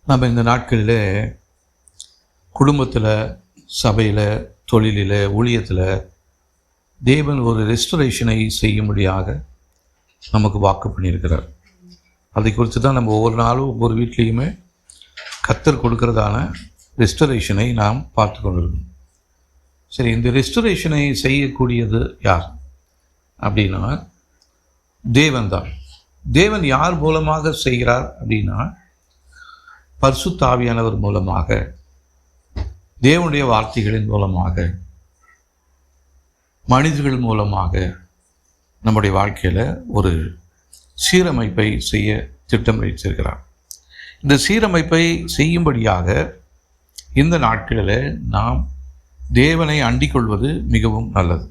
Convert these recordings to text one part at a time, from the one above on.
நம்ம இந்த நாட்களில் குடும்பத்தில், சபையில், தொழிலில், ஊழியத்தில் தேவன் ஒரு ரெஸ்டரேஷனை செய்யும்படியாக நமக்கு வாக்கு பண்ணியிருக்கிறார். அதை குறித்து தான் நம்ம ஒவ்வொரு நாளும் ஒவ்வொரு வீட்லேயுமே கர்த்தர் கொடுக்கறதான ரெஸ்டரேஷனை நாம் பார்த்து கொண்டிருக்கோம். சரி, இந்த ரெஸ்டரேஷனை செய்யக்கூடியது யார் அப்படின்னா தேவன் தான். தேவன் யார் மூலமாக செய்கிறார் அப்படின்னா பரிசுத்த ஆவியானவர் மூலமாக, தேவனுடைய வார்த்தைகளின் மூலமாக, மனிதர்கள் மூலமாக நம்முடைய வாழ்க்கையில் ஒரு சீரமைப்பை செய்ய திட்டம் வைத்திருக்கிறார். இந்த சீரமைப்பை செய்யும்படியாக இந்த நாட்களில் நாம் தேவனை அண்டிக் கொள்வது மிகவும் நல்லது.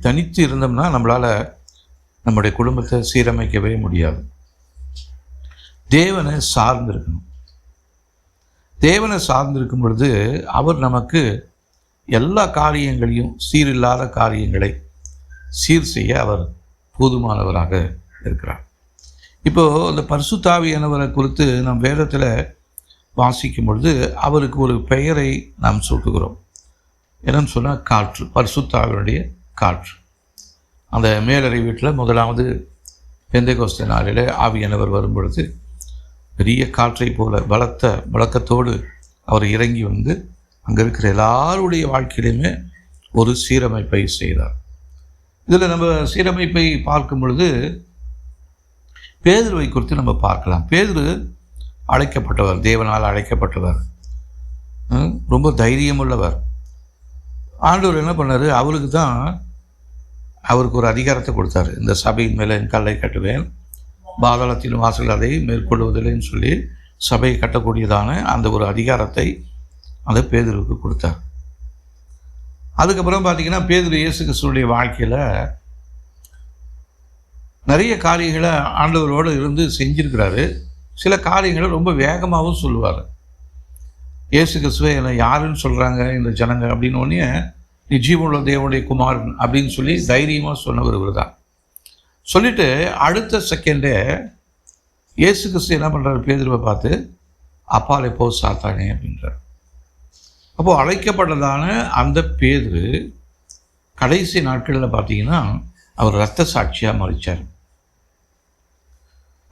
தனித்து இருந்தோம்னா நம்மளால் நம்முடைய குடும்பத்தை சீரமைக்கவே முடியாது. தேவனை சார்ந்திருக்கணும். தேவனை சார்ந்திருக்கும் பொழுது அவர் நமக்கு எல்லா காரியங்களையும், சீரில்லாத காரியங்களை சீர் செய்ய அவர் போதுமானவராக இருக்கிறார். இப்போது இந்த பரிசுத்த ஆவியானவரை குறித்து நம் வேதத்தில் வாசிக்கும் பொழுது அவருக்கு ஒரு பெயரை நாம் சூட்டுகிறோம். என்னன்னு சொன்னால் காற்று, பரிசுத்த ஆவியினுடைய காற்று. அந்த மேலறை வீட்டில் முதலாவது பெந்தெகோஸ்தே நாளில் ஆவியானவர் வரும் பொழுது பெரிய காற்றை போல பலத்த முழக்கத்தோடு அவர் இறங்கி வந்து அங்கே இருக்கிற எல்லாருடைய வாழ்க்கையிலுமே ஒரு சீரமைப்பை செய்தார். இதில் நம்ம சீரமைப்பை பார்க்கும் பொழுது பேதுருவை குறித்து நம்ம பார்க்கலாம். பேதுரு அழைக்கப்பட்டவர், தேவனால் அழைக்கப்பட்டவர், ரொம்ப தைரியமுள்ளவர். ஆண்டவர் என்ன பண்ணார், அவருக்கு ஒரு அதிகாரத்தை கொடுத்தாரு. இந்த சபையின் மேலே என் கல்லை கட்டுவேன், பாதாளத்தின் வாசல் அதை மேற்கொள்வதில்லைன்னு சொல்லி சபையை கட்டக்கூடியதான அந்த ஒரு அதிகாரத்தை அந்த பேதுருவுக்கு கொடுத்தார். அதுக்கப்புறம் பார்த்தீங்கன்னா பேதுரு இயேசு கிறிஸ்துவுடைய வாழ்க்கையில் நிறைய காரியங்களை ஆண்டவரோடு இருந்து செஞ்சிருக்கிறாரு. சில காரியங்களை ரொம்ப வேகமாகவும் சொல்லுவார். இயேசு கிறிஸ்துவை என்னை யாருன்னு சொல்கிறாங்க இந்த ஜனங்க அப்படின்னு ஒன்னே, நீ ஜீவனுள்ள தேவனுடைய குமாரன் அப்படின்னு சொல்லி தைரியமாக சொன்னவர் இவர் தான். சொல்லிவிட்டு அடுத்த செகண்டே இயேசு கிறிஸ்து என்ன பண்ணுறாரு, பேதுருவை பார்த்து அப்பாலே போ சாத்தானே அப்படின்றார். அப்போது அழைக்கப்பட்டதான அந்த பேதுரு கடைசி நாட்களில் பார்த்தீங்கன்னா அவர் இரத்த சாட்சியாக மறித்தார்.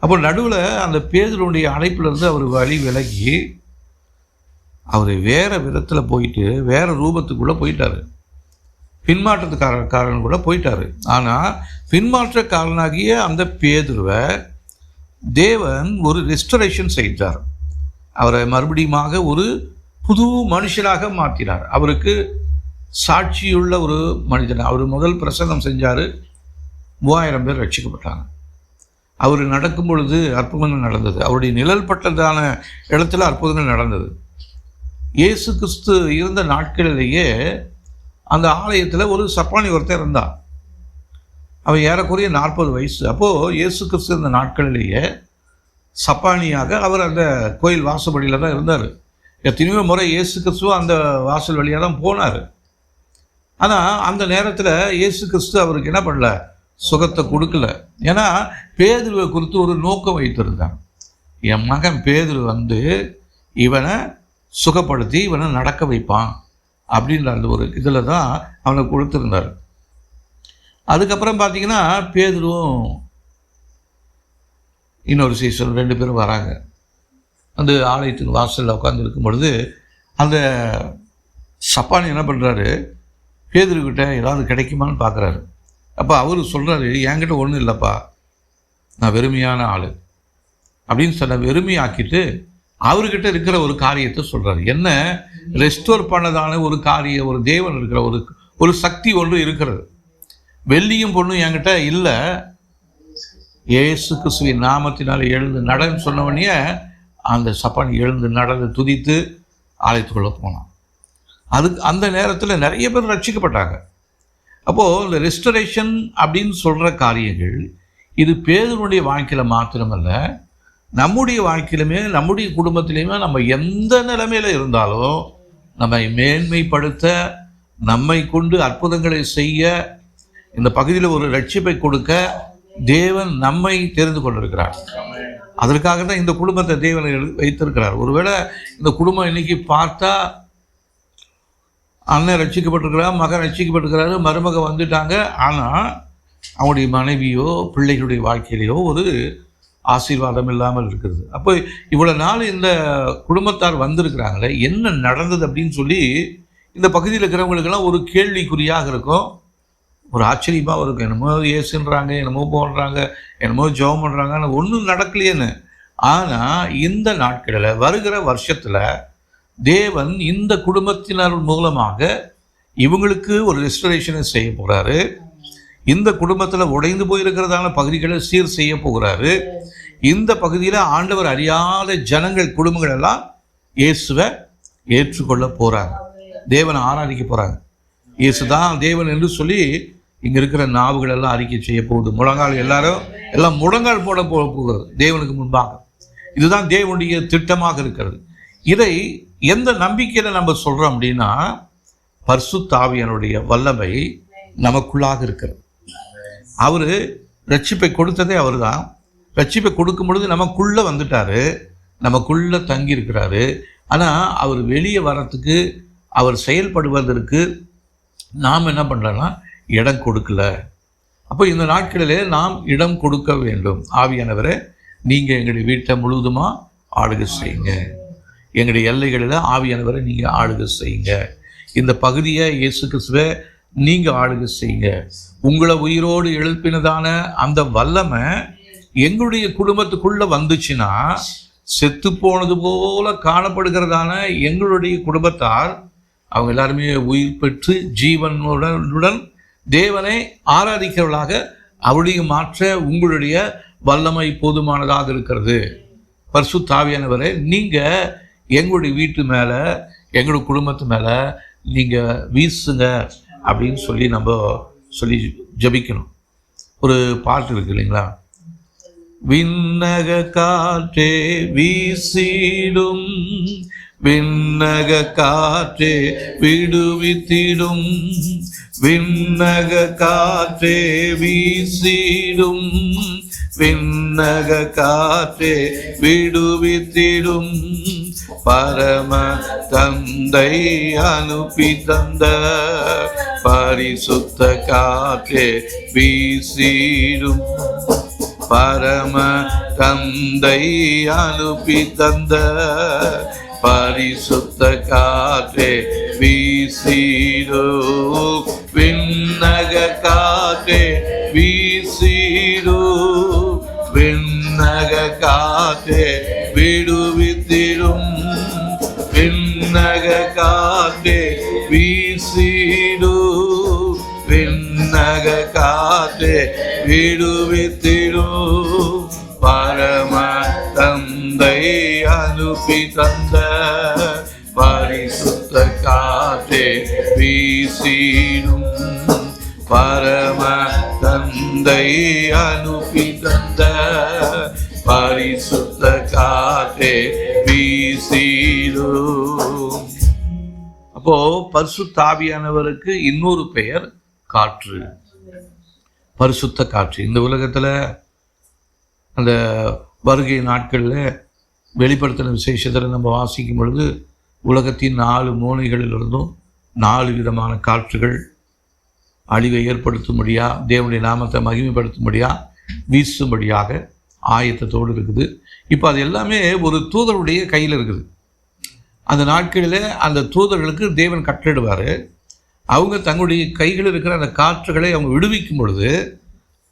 அப்போ நடுவில் அந்த பேதுருடைய அழைப்பிலிருந்து அவர் வழி விலகி அவர் வேறு விதத்தில் போயிட்டு வேறு ரூபத்துக்குள்ளே போயிட்டார். பின்மாற்றத்துக்காரன் கூட போயிட்டார். ஆனால் பின்மாற்றக்காரனாகிய அந்த பேதுருவை தேவன் ஒரு ரெஸ்டரேஷன் செய்தார். அவரை மறுபடியுமாக ஒரு புது மனுஷனாக மாற்றினார். அவருக்கு சாட்சியுள்ள ஒரு மனிதன். அவர் முதல் பிரசங்கம் செஞ்சார், 3000 பேர் ரட்சிக்கப்பட்டாங்க. அவர் நடக்கும் பொழுது அற்புதங்கள் நடந்தது. அவருடைய நிழல் பட்டதான இடத்துல அற்புதங்கள் நடந்தது. இயேசு கிறிஸ்து இருந்த நாட்களிலேயே அந்த ஆலயத்தில் ஒரு சப்பானி ஒருத்தர் இருந்தான். அவன் ஏறக்குறைய 40 வயசு. அப்போது இயேசு கிறிஸ்து இருந்த நாட்களிலேயே சப்பானியாக அவர் அந்த கோயில் வாசப்படியில் தான் இருந்தார். எத்தனையோ முறை இயேசு கிறிஸ்துவ அந்த வாசல் வழியாக தான் போனார். ஆனால் அந்த நேரத்தில் இயேசு கிறிஸ்து அவருக்கு என்ன பண்ணல, சுகத்தை கொடுக்கல. ஏன்னா பேதுருவை குறித்து ஒரு நோக்கம் வைத்திருந்தாங்க. என் மகன் பேதுரு வந்து இவனை சுகப்படுத்தி இவனை நடக்க வைப்பான் அப்படின்ற அந்த ஒரு இதில் தான் அவனை கொடுத்துருந்தார். அதுக்கப்புறம் பார்த்தீங்கன்னா பேதுருவும் இன்னொரு சீசன் 2 பேரும் வராங்க. அந்த ஆலயத்தின் வாசலில் உட்காந்து இருக்கும் பொழுது அந்த சப்பானி என்ன பண்ணுறாரு, பேதுருக்கிட்ட ஏதாவது கிடைக்குமான்னு பார்க்குறாரு. அப்போ அவர் சொல்கிறாரு, என்கிட்ட ஒன்றும் இல்லைப்பா, நான் வெறுமையான ஆள் அப்படின்னு சொன்ன வெறுமையாக்கிட்டு அவர்கிட்ட இருக்கிற ஒரு காரியத்தை சொல்கிறார். என்ன, ரெஸ்டோர் பண்ணதான ஒரு காரியம், ஒரு தேவன் இருக்கிற ஒரு சக்தி ஒன்று இருக்கிறது. வெள்ளியும் பொண்ணும் என்கிட்ட இல்லை, இயேசு கிறிஸ்துவின் நாமத்தினால் எழுந்து நடன்னு சொன்னவனே அந்த சப்பானி எழுந்து நடந்து துதித்து ஆலயத்துக்குள்ளே போனான். அந்த நேரத்தில் நிறைய பேர் ரட்சிக்கப்பட்டாங்க. அப்போது இந்த ரெஸ்டரேஷன் அப்படின்னு சொல்கிற காரியங்கள் இது பேதுருடைய வாழ்க்கையில் மாத்திரமல்ல, நம்முடைய வாழ்க்கையிலுமே நம்முடைய குடும்பத்திலையுமே நம்ம எந்த நிலைமையில் இருந்தாலும் நம்மை மேன்மைப்படுத்த, நம்மை கொண்டு அற்புதங்களை செய்ய, இந்த பகுதியில் ஒரு ரட்சிப்பை கொடுக்க தேவன் நம்மை தெரிந்து கொண்டிருக்கிறார். அதற்காக தான் இந்த குடும்பத்தை தேவன் வைத்திருக்கிறார். ஒருவேளை இந்த குடும்பம் இன்னைக்கு பார்த்தா அண்ணன் ரட்சிக்கப்பட்டிருக்கிறார், மகன் ரட்சிக்கப்பட்டிருக்கிறாரு, மருமக வந்துட்டாங்க, ஆனால் அவனுடைய மனைவியோ பிள்ளைகளுடைய வாழ்க்கையிலையோ ஒரு ஆசீர்வாதம் இல்லாமல் இருக்கிறது. அப்போ இவ்வளோ நாள் இந்த குடும்பத்தார் வந்திருக்கிறாங்களே, என்ன நடந்தது அப்படின்னு சொல்லி இந்த பகுதியில் இருக்கிறவங்களுக்கெல்லாம் ஒரு கேள்விக்குறியாக இருக்கும், ஒரு ஆச்சரியமாக இருக்கும். என்னமோ ஏசுன்றாங்க, என்னமோ போடுறாங்க, என்னமோ ஜெபம் பண்ணுறாங்க, ஆனால் ஒன்றும் நடக்கலையேன்னு. ஆனால் இந்த நாட்களில் வருகிற வருஷத்தில் தேவன் இந்த குடும்பத்தினர் மூலமாக இவங்களுக்கு ஒரு ரெஸ்டரேஷனை செய்ய போகிறாரு. இந்த குடும்பத்தில் உடைந்து போயிருக்கிறதான பகுதிகளை சீர் செய்ய போகிறாரு. இந்த பகுதியில் ஆண்டவர் அறியாத ஜனங்கள் குடும்பங்கள் எல்லாம் இயேசுவை ஏற்றுக்கொள்ள போகிறாங்க, தேவனை ஆராதிக்க போகிறாங்க. இயேசு தான் தேவன் என்று சொல்லி இங்கே இருக்கிற நாவுகள் எல்லாம் அறிக்கை செய்ய போகுது. முழங்கால் எல்லாம் முழங்கால் போட போகிறது தேவனுக்கு முன்பாக. இதுதான் தேவனுடைய திட்டமாக இருக்கிறது. இதை எந்த நம்பிக்கையில் நம்ம சொல்கிறோம் அப்படின்னா, பரிசுத்த ஆவியானுடைய வல்லமை நமக்குள்ளாக இருக்கிறது. அவர் ரட்சிப்பை கொடுத்ததே அவர் தான். ரட்சிப்பை கொடுக்கும் பொழுது நமக்குள்ளே வந்துட்டார், நமக்குள்ளே தங்கி இருக்கிறாரு. ஆனால் அவர் வெளியே வரத்துக்கு, அவர் செயல்படுவதற்கு நாம் என்ன பண்ணுறோன்னா இடம் கொடுக்கல. அப்போ இந்த நாட்களிலே நாம் இடம் கொடுக்க வேண்டும். ஆவியானவரை நீங்கள் எங்களுடைய வீட்டை முழுவதுமாக ஆளுகை செய்யுங்க, எங்களுடைய எல்லைகளில் ஆவியானவரை நீங்கள் ஆளுகை செய்யுங்க, இந்த பகுதியை இயேசு கிறிஸ்துவை நீங்கள் ஆளுகை செய்யுங்க. உங்களை உயிரோடு எழுப்பினதான அந்த வல்லமை எங்களுடைய குடும்பத்துக்குள்ளே வந்துச்சுன்னா, செத்து போனது போல காணப்படுகிறதான எங்களுடைய குடும்பத்தார் அவங்க எல்லாருமே உயிர் பெற்று ஜீவனுடன் தேவனை ஆராதிக்கிறவர்களாக அவருடைய மாற்ற உங்களுடைய வல்லமை போதுமானதாக இருக்கிறது. பரிசுத்த ஆவியானவரே, நீங்கள் எங்களுடைய வீட்டு மேலே, எங்களுடைய குடும்பத்து மேலே நீங்கள் வீசுங்க அப்படின்னு சொல்லி நம்ம ஜபிக்கணும். ஒரு பாட்டு இருக்கு இல்லைங்களா? விண்ணக காற்றே வீசிடும், விண்ணக காற்றே விடுவித்திடும், விண்ணக காற்றே வீசிடும், விண்ணக காற்றே விடுவித்திடும், பரம தந்தை அனுப்பி தந்த பரிசுத்த காற்றே வீசிடும், பரம தந்தை அனுப்பி தந்த பரிசுத்த காற்றே வீசிடும், விண்ணக காற்றே வீசிடும், விண்ணக காற்றே விடுவித்திடும், விண்ணக காற்றே வீசிடும், விண்ணக காற்றே விடுவித்திடும், பரம தந்தை அனுப்பி தந்த பரிசுத்த காற்றே வீசிடும், பரம தந்தை அனுப்பி தந்த பரிசுத்த காற்றே வீசிடும். அப்போ பரிசுத்த ஆவியானவருக்கு இன்னொரு பெயர் காற்று, பரிசுத்த காற்று. இந்த உலகத்தில் அந்த வருகை நாட்களில் வெளிப்படுத்தின விசேஷத்தில் நம்ம வாசிக்கும் பொழுது உலகத்தின் 4 மூலைகளிலிருந்தும் 4 விதமான காற்றுகள் அழிவை ஏற்படுத்தும்படியாக, தேவனுடைய நாமத்தை மகிமைப்படுத்தும்படியாக, வீசும்படியாக ஆயத்தத்தோடு இருக்குது. இப்போ அது எல்லாமே ஒரு தூதருடைய கையில் இருக்குது. அந்த நாட்களில் அந்த தூதர்களுக்கு தேவன் கட்டளிடுவார். அவங்க தங்களுடைய கைகளில் இருக்கிற அந்த காற்றுகளை அவங்க விடுவிக்கும் பொழுது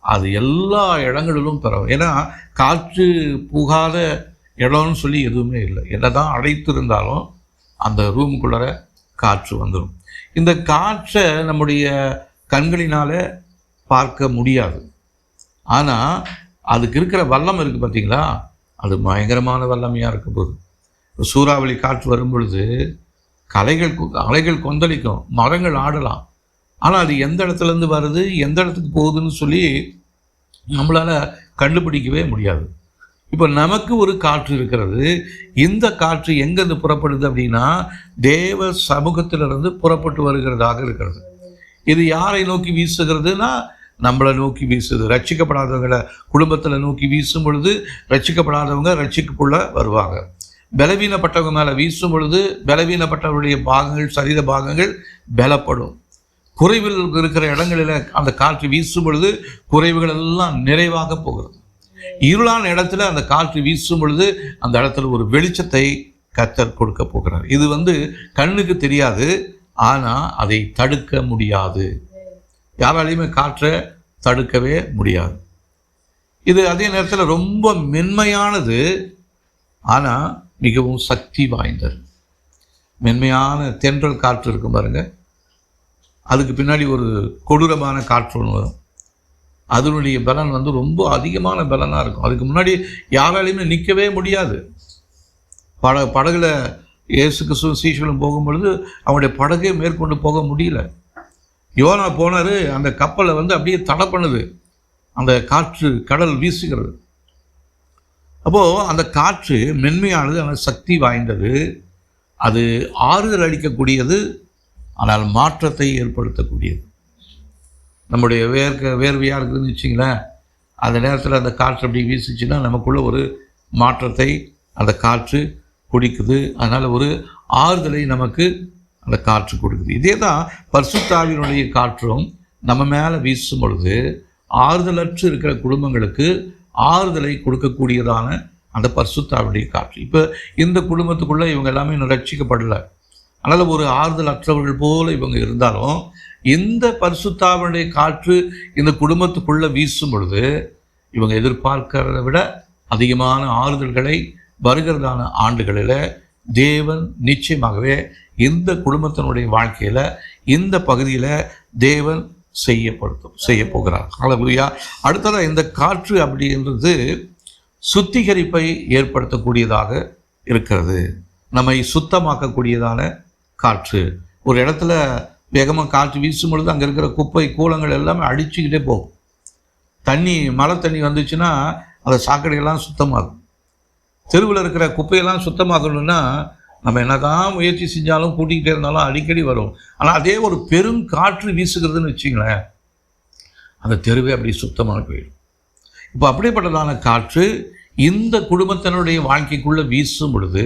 அது எல்லா இடங்களிலும் பெறும். ஏன்னா காற்று புகாத இடம்னு சொல்லி எதுவுமே இல்லை. என்ன தான் அடைத்திருந்தாலும் அந்த ரூமுக்குள்ளார காற்று வந்துடும். இந்த காற்றை நம்முடைய கண்களினால் பார்க்க முடியாது, ஆனால் அதுக்கு இருக்கிற வல்லம் இருக்குது பார்த்தீங்களா, அது பயங்கரமான வல்லமையாக இருக்க போகுது. சூறாவளி காற்று வரும் பொழுது அலைகள் கொந்தளிக்கும், மரங்கள் ஆடலாம், ஆனால் அது எந்த இடத்துலேருந்து வருது, எந்த இடத்துக்கு போகுதுன்னு சொல்லி நம்மளால் கண்டுபிடிக்கவே முடியாது. இப்போ நமக்கு ஒரு காற்று இருக்கிறது. இந்த காற்று எங்கேருந்து புறப்படுது அப்படின்னா தேவ சமூகத்திலிருந்து புறப்பட்டு வருகிறதாக இருக்கிறது. இது யாரை நோக்கி வீசுகிறதுனா நம்மளை நோக்கி வீசுது. ரட்சிக்கப்படாதவங்களை குடும்பத்தில் நோக்கி வீசும் பொழுது ரட்சிக்கப்படாதவங்க ரட்சிக்குள்ள வருவாங்க. பலவீனப்பட்டவங்க மேலே வீசும் பொழுது பலவீனப்பட்டவருடைய பாகங்கள், சரீர பாகங்கள் பலப்படும். குறைவில் இருக்கிற இடங்களில் அந்த காற்று வீசும் பொழுது குறைவுகள் எல்லாம் நிறைவாக போகிறது. இருளான இடத்துல அந்த காற்று வீசும் பொழுது அந்த இடத்துல ஒரு வெளிச்சத்தை கர்த்தர் கொடுக்க போகிறார். இது கண்ணுக்கு தெரியாது, ஆனால் அதை தடுக்க முடியாது. யாராலையுமே காற்றை தடுக்கவே முடியாது. இது அதே நேரத்தில் ரொம்ப மென்மையானது, ஆனால் மிகவும் சக்தி வாய்ந்தது. மென்மையான தென்றல் காற்று இருக்கும் பாருங்க, அதுக்கு பின்னாடி ஒரு கொடூரமான காற்று ஒன்று வரும். அதனுடைய பலன் ரொம்ப அதிகமான பலனாக இருக்கும். அதுக்கு முன்னாடி யாராலையுமே நிற்கவே முடியாது. படகுல இயேசு கிறிஸ்துவும் சீஷர்களும் போகும்பொழுது அவங்களுடைய படகை மேற்கொண்டு போக முடியல. யோனா போனார், அந்த கப்பலை அப்படியே தடை பண்ணுது அந்த காற்று, கடல் வீசுகிறது. அப்போது அந்த காற்று மென்மையானது, ஆனால் சக்தி வாய்ந்தது. அது ஆறுதல் அளிக்கக்கூடியது, ஆனால் மாற்றத்தை ஏற்படுத்தக்கூடியது. நம்முடைய வேர்வையாக இருக்குதுன்னு வச்சிங்களேன், அந்த நேரத்தில் அந்த காற்று அப்படி வீசிச்சுன்னா நமக்குள்ள ஒரு மாற்றத்தை அந்த காற்று குடிக்குது. அதனால் ஒரு ஆறுதலை நமக்கு அந்த காற்று கொடுக்குது. இதே தான் பரிசுத்த ஆவியினுடைய காற்றும் நம்ம மேலே வீசும் பொழுது ஆறுதலற்று இருக்கிற குடும்பங்களுக்கு ஆறுதலை கொடுக்கக்கூடியதான அந்த பரிசுத்த ஆவியுடைய காற்று. இப்போ இந்த குடும்பத்துக்குள்ளே இவங்க எல்லாமே இன்னும் ரட்சிக்கப்படலை, அதனால் ஒரு ஆறுதல் அற்றவர்கள் போல இவங்க இருந்தாலும் இந்த பரிசுத்த ஆவியுடைய காற்று இந்த குடும்பத்துக்குள்ளே வீசும் பொழுது இவங்க எதிர்பார்க்கிறத விட அதிகமான ஆறுதல்களை வருகிறதான ஆண்டுகளில் தேவன் நிச்சயமாகவே இந்த குடும்பத்தினுடைய வாழ்க்கையில் இந்த பகுதியில் தேவன் செய்ய போகிறார். ஹல்லேலூயா. அடுத்ததாக இந்த காற்று அப்படின்றது சுத்திகரிப்பை ஏற்படுத்தக்கூடியதாக இருக்கிறது. நம்மை சுத்தமாக்கக்கூடியதான காற்று. ஒரு இடத்துல வேகமாக காற்று வீசும் பொழுது அங்கே இருக்கிற குப்பை கூலங்கள் எல்லாமே அடிச்சுக்கிட்டே போகும். மழை தண்ணி வந்துச்சுன்னா அந்த சாக்கடையெல்லாம் சுத்தமாகும். தெருவில் இருக்கிற குப்பையெல்லாம் சுத்தமாக்கணும்னா நம்ம என்ன தான் முயற்சி செஞ்சாலும் கூட்டிக்கிட்டே இருந்தாலும் அடிக்கடி வரும். ஆனால் அதே ஒரு பெரும் காற்று வீசுகிறதுன்னு வச்சிங்களேன், அந்த தெருவே அப்படி சுத்தமாக போயிடும். இப்போ அப்படிப்பட்டதான காற்று இந்த குடும்பத்தினுடைய வாழ்க்கைக்குள்ளே வீசும் பொழுது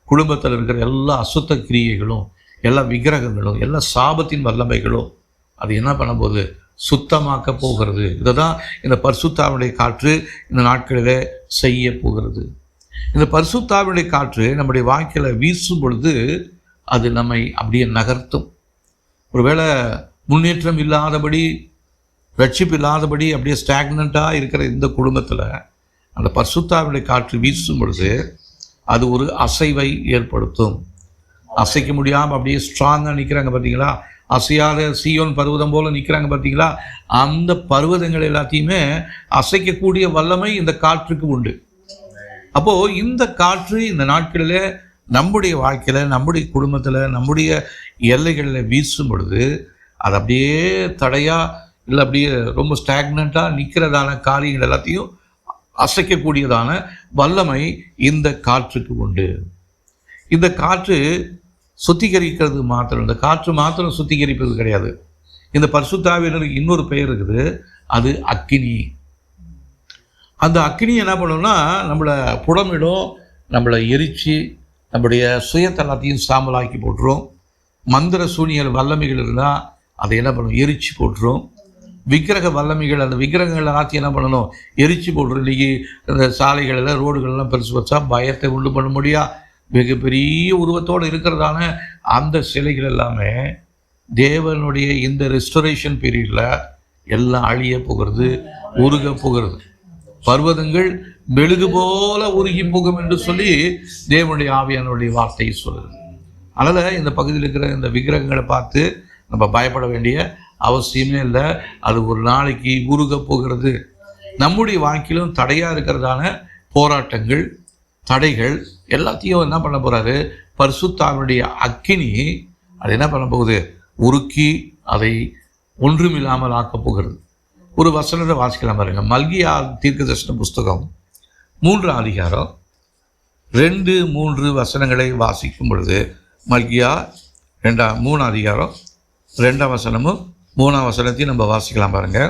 குடும்பத்தில் இருக்கிற எல்லா அசுத்த கிரியைகளும், எல்லா விக்கிரகங்களும், எல்லா சாபத்தின் வல்லமைகளும் அது என்ன பண்ண போகுது? சுத்தமாக்க போகிறது. இதை தான் இந்த பரிசுத்த ஆவியுடைய காற்று இந்த நாட்களில் செய்ய போகிறது. இந்த பரிசுத்த ஆவியுடைய காற்று நம்முடைய வாழ்க்கையில் வீசும் பொழுது அது நம்மை அப்படியே நகர்த்தும். ஒருவேளை முன்னேற்றம் இல்லாதபடி, ரட்சிப்பு இல்லாதபடி அப்படியே ஸ்டாக்னண்ட்டாக இருக்கிற இந்த குடும்பத்தில் அந்த பரிசுத்த ஆவியுடைய காற்று வீசும் பொழுது அது ஒரு அசைவை ஏற்படுத்தும். அசைக்க முடியாமல் அப்படியே ஸ்ட்ராங்காக நிற்கிறாங்க பார்த்தீங்களா, அசையாத சீயோன் பர்வதம் போல் நிற்கிறாங்க பார்த்தீங்களா, அந்த பர்வதங்கள் எல்லாத்தையுமே அசைக்கக்கூடிய வல்லமை இந்த காற்றுக்கு உண்டு. அப்போது இந்த காற்று இந்த நாட்களில் நம்முடைய வாழ்க்கையில், நம்முடைய குடும்பத்தில், நம்முடைய எல்லைகளில் வீசும் பொழுது அது அப்படியே தடையாக இல்லை, அப்படியே ரொம்ப ஸ்டாக்னண்ட்டாக நிற்கிறதான காரியங்கள் எல்லாத்தையும் அசைக்கக்கூடியதான வல்லமை இந்த காற்றுக்கு உண்டு. இந்த காற்று சுத்திகரிக்கிறது மாத்திரம், இந்த காற்று மாத்திரம் சுத்திகரிப்பது கிடையாது. இந்த பரிசுத்த ஆவியினருக்கு இன்னொரு பெயர் இருக்குது, அது அக்கினி. அந்த அக்கினி என்ன பண்ணும்னா நம்மளை புடமிடும், நம்மளை எரித்து நம்முடைய சுயத்தலாத்தையும் சாம்பலாக்கி போட்டுரும். மந்திர சூனியல் வல்லமைகள் இருந்தால் அதை என்ன பண்ணும்? எரிச்சு போட்டுரும். விக்கிரக வல்லமைகள், அந்த விக்கிரகங்கள் எல்லாத்தையும் என்ன பண்ணணும்? எரிச்சு போட்டுரும். இன்றைக்கி இந்த சாலைகளில் ரோடுகள்லாம் பெருசு வச்சா பயத்தை உண்டு பண்ண முடியா, வெகு பெரிய உருவத்தோடு இருக்கிறதான அந்த சிலைகள் எல்லாமே தேவனுடைய இந்த ரெஸ்டரேஷன் பீரியடில் எல்லாம் அழிய போகிறது, உருக போகிறது. பர்வதங்கள் மெழுகு போல உருகி போகும் என்று சொல்லி தேவனுடைய ஆவியானுடைய வார்த்தையை சொல்லுது. அதனால் இந்த பகுதியில் இருக்கிற இந்த விக்கிரகங்களை பார்த்து நம்ம பயப்பட வேண்டிய அவசியமே இல்லை. அது ஒரு நாளைக்கு உருக போகிறது. நம்முடைய வாழ்க்கையிலும் தடையாக இருக்கிறதான போராட்டங்கள், தடைகள் எல்லாத்தையும் என்ன பண்ண போகிறாரு? பரிசுத்தாவினுடைய அக்கினி அது என்ன பண்ண போகுது? உருக்கி அதை ஒன்றுமில்லாமல் ஆக்கப் போகிறது. ஒரு வசனத்தை வாசிக்கலாம் பாருங்க. மல்கியா தீர்க்கதரிசன புஸ்தகம் 3ஆம் அதிகாரம் 2-3 வசனங்களை வாசிக்கும் பொழுது, மல்கியா 3ஆம் அதிகாரம் 2ஆம் வசனமும் 3ஆம் வசனத்தையும் நம்ம வாசிக்கலாம் பாருங்க.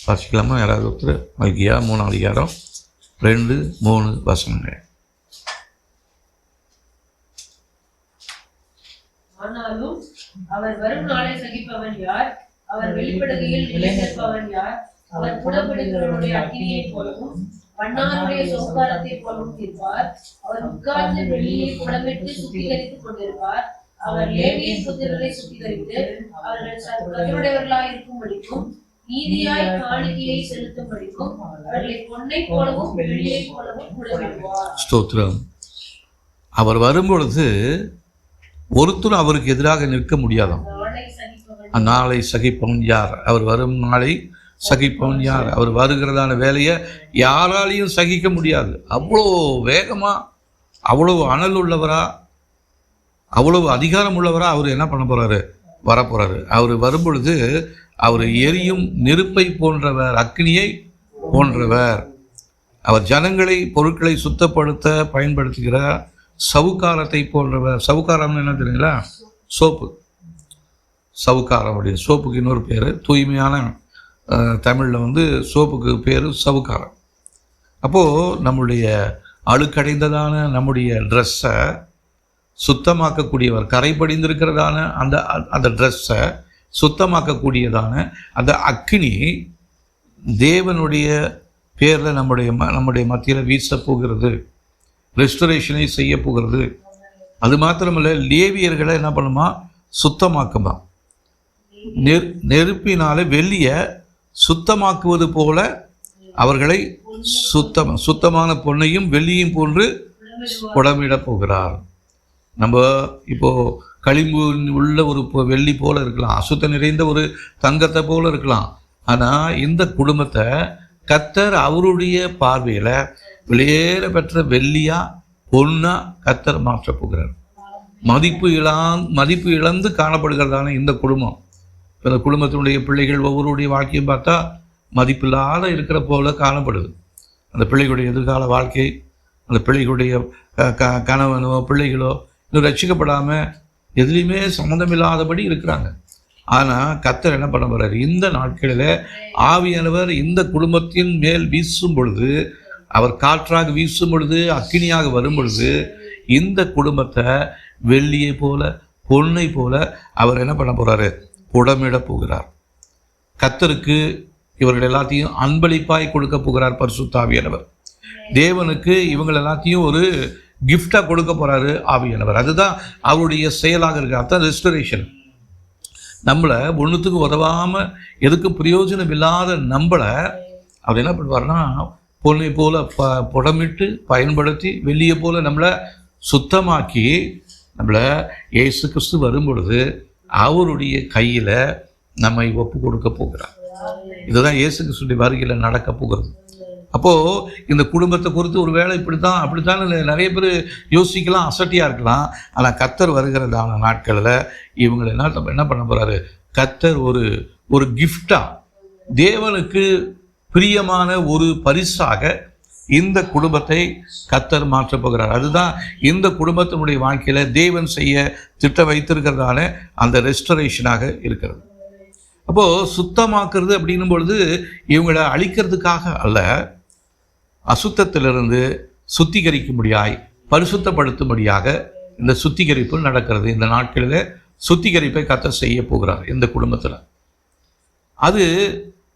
வாசிக்கலாமா? யாராவது ஒருத்தர்? மல்கியா 3ஆம் அதிகாரம் 2-3 வசனங்கள். ஆனாலும் அவர் வரும் நாளை சகிப்பவன் யார்? அவர் வெளிப்படுகையில் நிலைநிற்பவன் யார்? அவர் புடப்படுகிறவருடைய அக்கினியை போலவும் வண்ணாருடைய சோகாரத்தை போலவும் இருப்பார். அவர் உட்கார்ந்து வெளியே புடமிட்டு சுத்திகரித்துக் கொண்டிருப்பார். அவர் லேவியின் புத்திரரை சுத்திகரித்து அவர்கள் கர்த்தருடையவர்களாய் இருக்கும்படிக்கும் நீதியாய் காணிக்கையை செலுத்தும்படிக்கும் அவர்களை பொன்னை போலவும் வெள்ளியை போலவும் புடமிடுவார். ஸ்தோத்திரம். அவர் வரும்பொழுது ஒருத்தரும் அவருக்கு எதிராக நிற்க முடியாதாம். நாளை சகிப்பவன் யார்? அவர் வரும் நாளை சகிப்பவன் யார்? அவர் வருகிறதான வேலையை யாராலையும் சகிக்க முடியாது. அவ்வளோ வேகமா, அவ்வளவு அனல் உள்ளவரா, அவ்வளவு அதிகாரம் உள்ளவரா அவர் என்ன பண்ண போறாரு? வரப்போறாரு. அவர் வரும்பொழுது அவர் எரியும் நெருப்பை போன்றவர், அக்னியை போன்றவர். அவர் ஜனங்களை, பொருட்களை சுத்தப்படுத்த பயன்படுத்துகிற சவுக்காரத்தை போன்றவர். சவுக்காரம்னு என்ன தெரியுங்களா? சோப்பு. சவுக்காரம் அப்படின்னு, சோப்புக்கு இன்னொரு பேர். தூய்மையான தமிழில் சோப்புக்கு பேர் சவுக்காரம். அப்போது நம்முடைய அழுக்கடைந்ததான நம்முடைய ட்ரெஸ்ஸை சுத்தமாக்கக்கூடியவர், கரைபடிந்திருக்கிறதான அந்த ட்ரெஸ்ஸை சுத்தமாக்கக்கூடியதான அந்த அக்கினி தேவனுடைய பேரில் நம்முடைய மத்தியில் வீச போகிறது, ரெஸ்டரேஷனை செய்ய போகிறது. அது மாத்திரமல்ல, லேவியர்களை என்ன பண்ணுமா? சுத்தமாக்குமா. நெருப்பினால வெள்ளியை சுத்தமாக்குவது போல அவர்களை சுத்தமான பொன்னையும் வெள்ளியும் போன்று புடமிட போகிறார். நம்ம இப்போ களிம்பு உள்ள ஒரு வெள்ளி போல இருக்கலாம், அசுத்தம் நிறைந்த ஒரு தங்கத்தை போல இருக்கலாம். ஆனால் இந்த குடும்பத்தை கர்த்தர் அவருடைய பார்வையில் வெளியேற பெற்ற வெள்ளியா பொன்னா கர்த்தர் மாற்ற போகிறார். மதிப்பு இழந்து காணப்படுகிறதான இந்த குடும்பம், இந்த குடும்பத்தினுடைய பிள்ளைகள் ஒவ்வொருடைய வாழ்க்கையும் பார்த்தா மதிப்பில்லாத இருக்கிற போல காணப்படுது. அந்த பிள்ளைகளுடைய எதிர்கால வாழ்க்கை, அந்த பிள்ளைகளுடைய கணவனோ பிள்ளைகளோ இன்னும் ரட்சிக்கப்படாமல் எதுலேயுமே சம்மந்தமில்லாதபடி இருக்கிறாங்க. ஆனால் கர்த்தர் என்ன பண்ண போறாரு? இந்த நாட்களில் ஆவியானவர் இந்த குடும்பத்தின் மேல் வீசும் பொழுது, அவர் காற்றாக வீசும் பொழுது, அக்கினியாக வரும் பொழுது, இந்த குடும்பத்தை வெள்ளியை போல பொன்னை போல அவர் என்ன பண்ண போறாரு? புடமிட போகிறார். கர்த்தருக்கு இவர்கள் எல்லாத்தையும் அன்பளிப்பாய் கொடுக்க போகிறார் பரிசுத்த ஆவியானவர். தேவனுக்கு இவங்க எல்லாத்தையும் ஒரு கிஃப்டா கொடுக்க போறாரு ஆவியானவர். அதுதான் அவருடைய செயலாக இருக்கு. அதுதான் ரெஸ்டரேஷன். நம்மளை ஒன்றுத்துக்கு உதவாம எதுக்கும் பிரயோஜனம் இல்லாத நம்மளை அவர் என்ன பண்ணுவார்னா பொன்னை போல புடமிட்டு பயன்படுத்தி வெள்ளியை போல நம்மளை சுத்தமாக்கி நம்மளை இயேசு கிறிஸ்து வரும் பொழுது அவருடைய கையில் நம்மை ஒப்பு கொடுக்க போகிறார். இதுதான் இயேசு கிறிஸ்துடைய வருகையில் நடக்க போகிறது. அப்போது இந்த குடும்பத்தை குறித்து ஒரு வேளை அப்படித்தான் நிறைய பேர் யோசிக்கலாம், அசட்டியாக இருக்கலாம். ஆனால் கர்த்தர் வருகிறதான நாட்களில் இவங்களை என்ன பண்ண போகிறாரு? கர்த்தர் ஒரு கிஃப்டாக, தேவனுக்கு பிரியமான ஒரு பரிசாக இந்த குடும்பத்தை கர்த்தர் மாற்றப் போகிறார். அதுதான் இந்த குடும்பத்தினுடைய வாழ்க்கையில் தேவன் செய்ய திட்ட வைத்திருக்கிறதான அந்த ரெஸ்டரேஷனாக இருக்கிறது. அப்போது சுத்தமாக்குறது அப்படின்னும் பொழுது இவங்களை அழிக்கிறதுக்காக அல்ல, அசுத்தத்திலிருந்து சுத்திகரிக்கும்படியாய் பரிசுத்தப்படுத்தும்படியாக இந்த சுத்திகரிப்பு நடக்கிறது. இந்த நாட்களில் சுத்திகரிப்பை கர்த்தர் செய்ய போகிறார் இந்த குடும்பத்தில். அது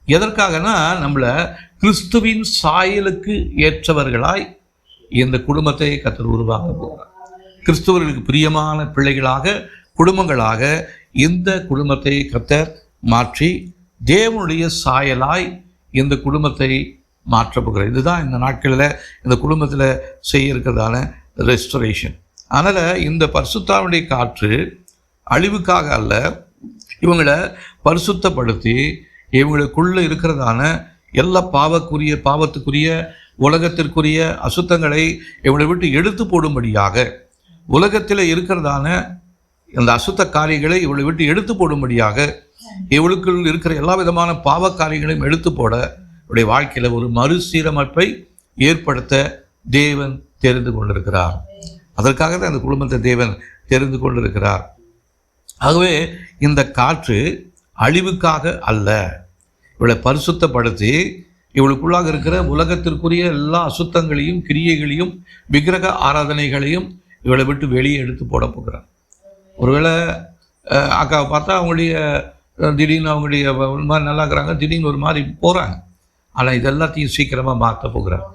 எதற்காகனா நம்மளை கிறிஸ்துவின் சாயலுக்கு ஏற்றவர்களாய் இந்த குடும்பத்தை கர்த்தர் உருவாக்க போகிறார். கிறிஸ்துவர்களுக்கு பிரியமான பிள்ளைகளாக, குடும்பங்களாக இந்த குடும்பத்தை கர்த்தர் மாற்றி தேவனுடைய சாயலாய் இந்த குடும்பத்தை மாற்ற போகிறார். இதுதான் இந்த நாட்களில் இந்த குடும்பத்தில் செய்ய இருக்கிறதான ரெஸ்டரேஷன். அதனால் இந்த பரிசுத்தாவுடைய காற்று அழிவுக்காக அல்ல, இவங்களை பரிசுத்தப்படுத்தி இவங்களுக்குள்ளே இருக்கிறதான எல்லா பாவத்துக்குரிய உலகத்திற்குரிய அசுத்தங்களை இவங்களை விட்டு எடுத்து போடும்படியாக, உலகத்தில் இருக்கிறதான அந்த அசுத்த காரியங்களை இவளை விட்டு எடுத்து போடும்படியாக, இவளுக்குள் இருக்கிற எல்லா விதமான பாவ காரியங்களையும் எடுத்து போட இவருடைய வாழ்க்கையில் ஒரு மறுசீரமைப்பை ஏற்படுத்த தேவன் தெரிந்து கொண்டிருக்கிறார். அதற்காக தான் அந்த குடும்பத்தை தேவன் தெரிந்து கொண்டிருக்கிறார். ஆகவே இந்த காற்று அழிவுக்காக அல்ல, இவளை பரிசுத்தப்படுத்தி இவளுக்குள்ளாக இருக்கிற உலகத்திற்குரிய எல்லா அசுத்தங்களையும் கிரியைகளையும் விக்கிரக ஆராதனைகளையும் இவளை விட்டு வெளியே எடுத்து போட போகிறார். ஒருவேளை அக்காவை பார்த்தா அவங்களுடைய திடீர்னு அவங்களுடைய ஒரு மாதிரி நல்லா இருக்கிறாங்க, திடீர்னு ஒரு மாதிரி போகிறாங்க. ஆனால் இது எல்லாத்தையும் சீக்கிரமாக மாற்ற போகிறார்.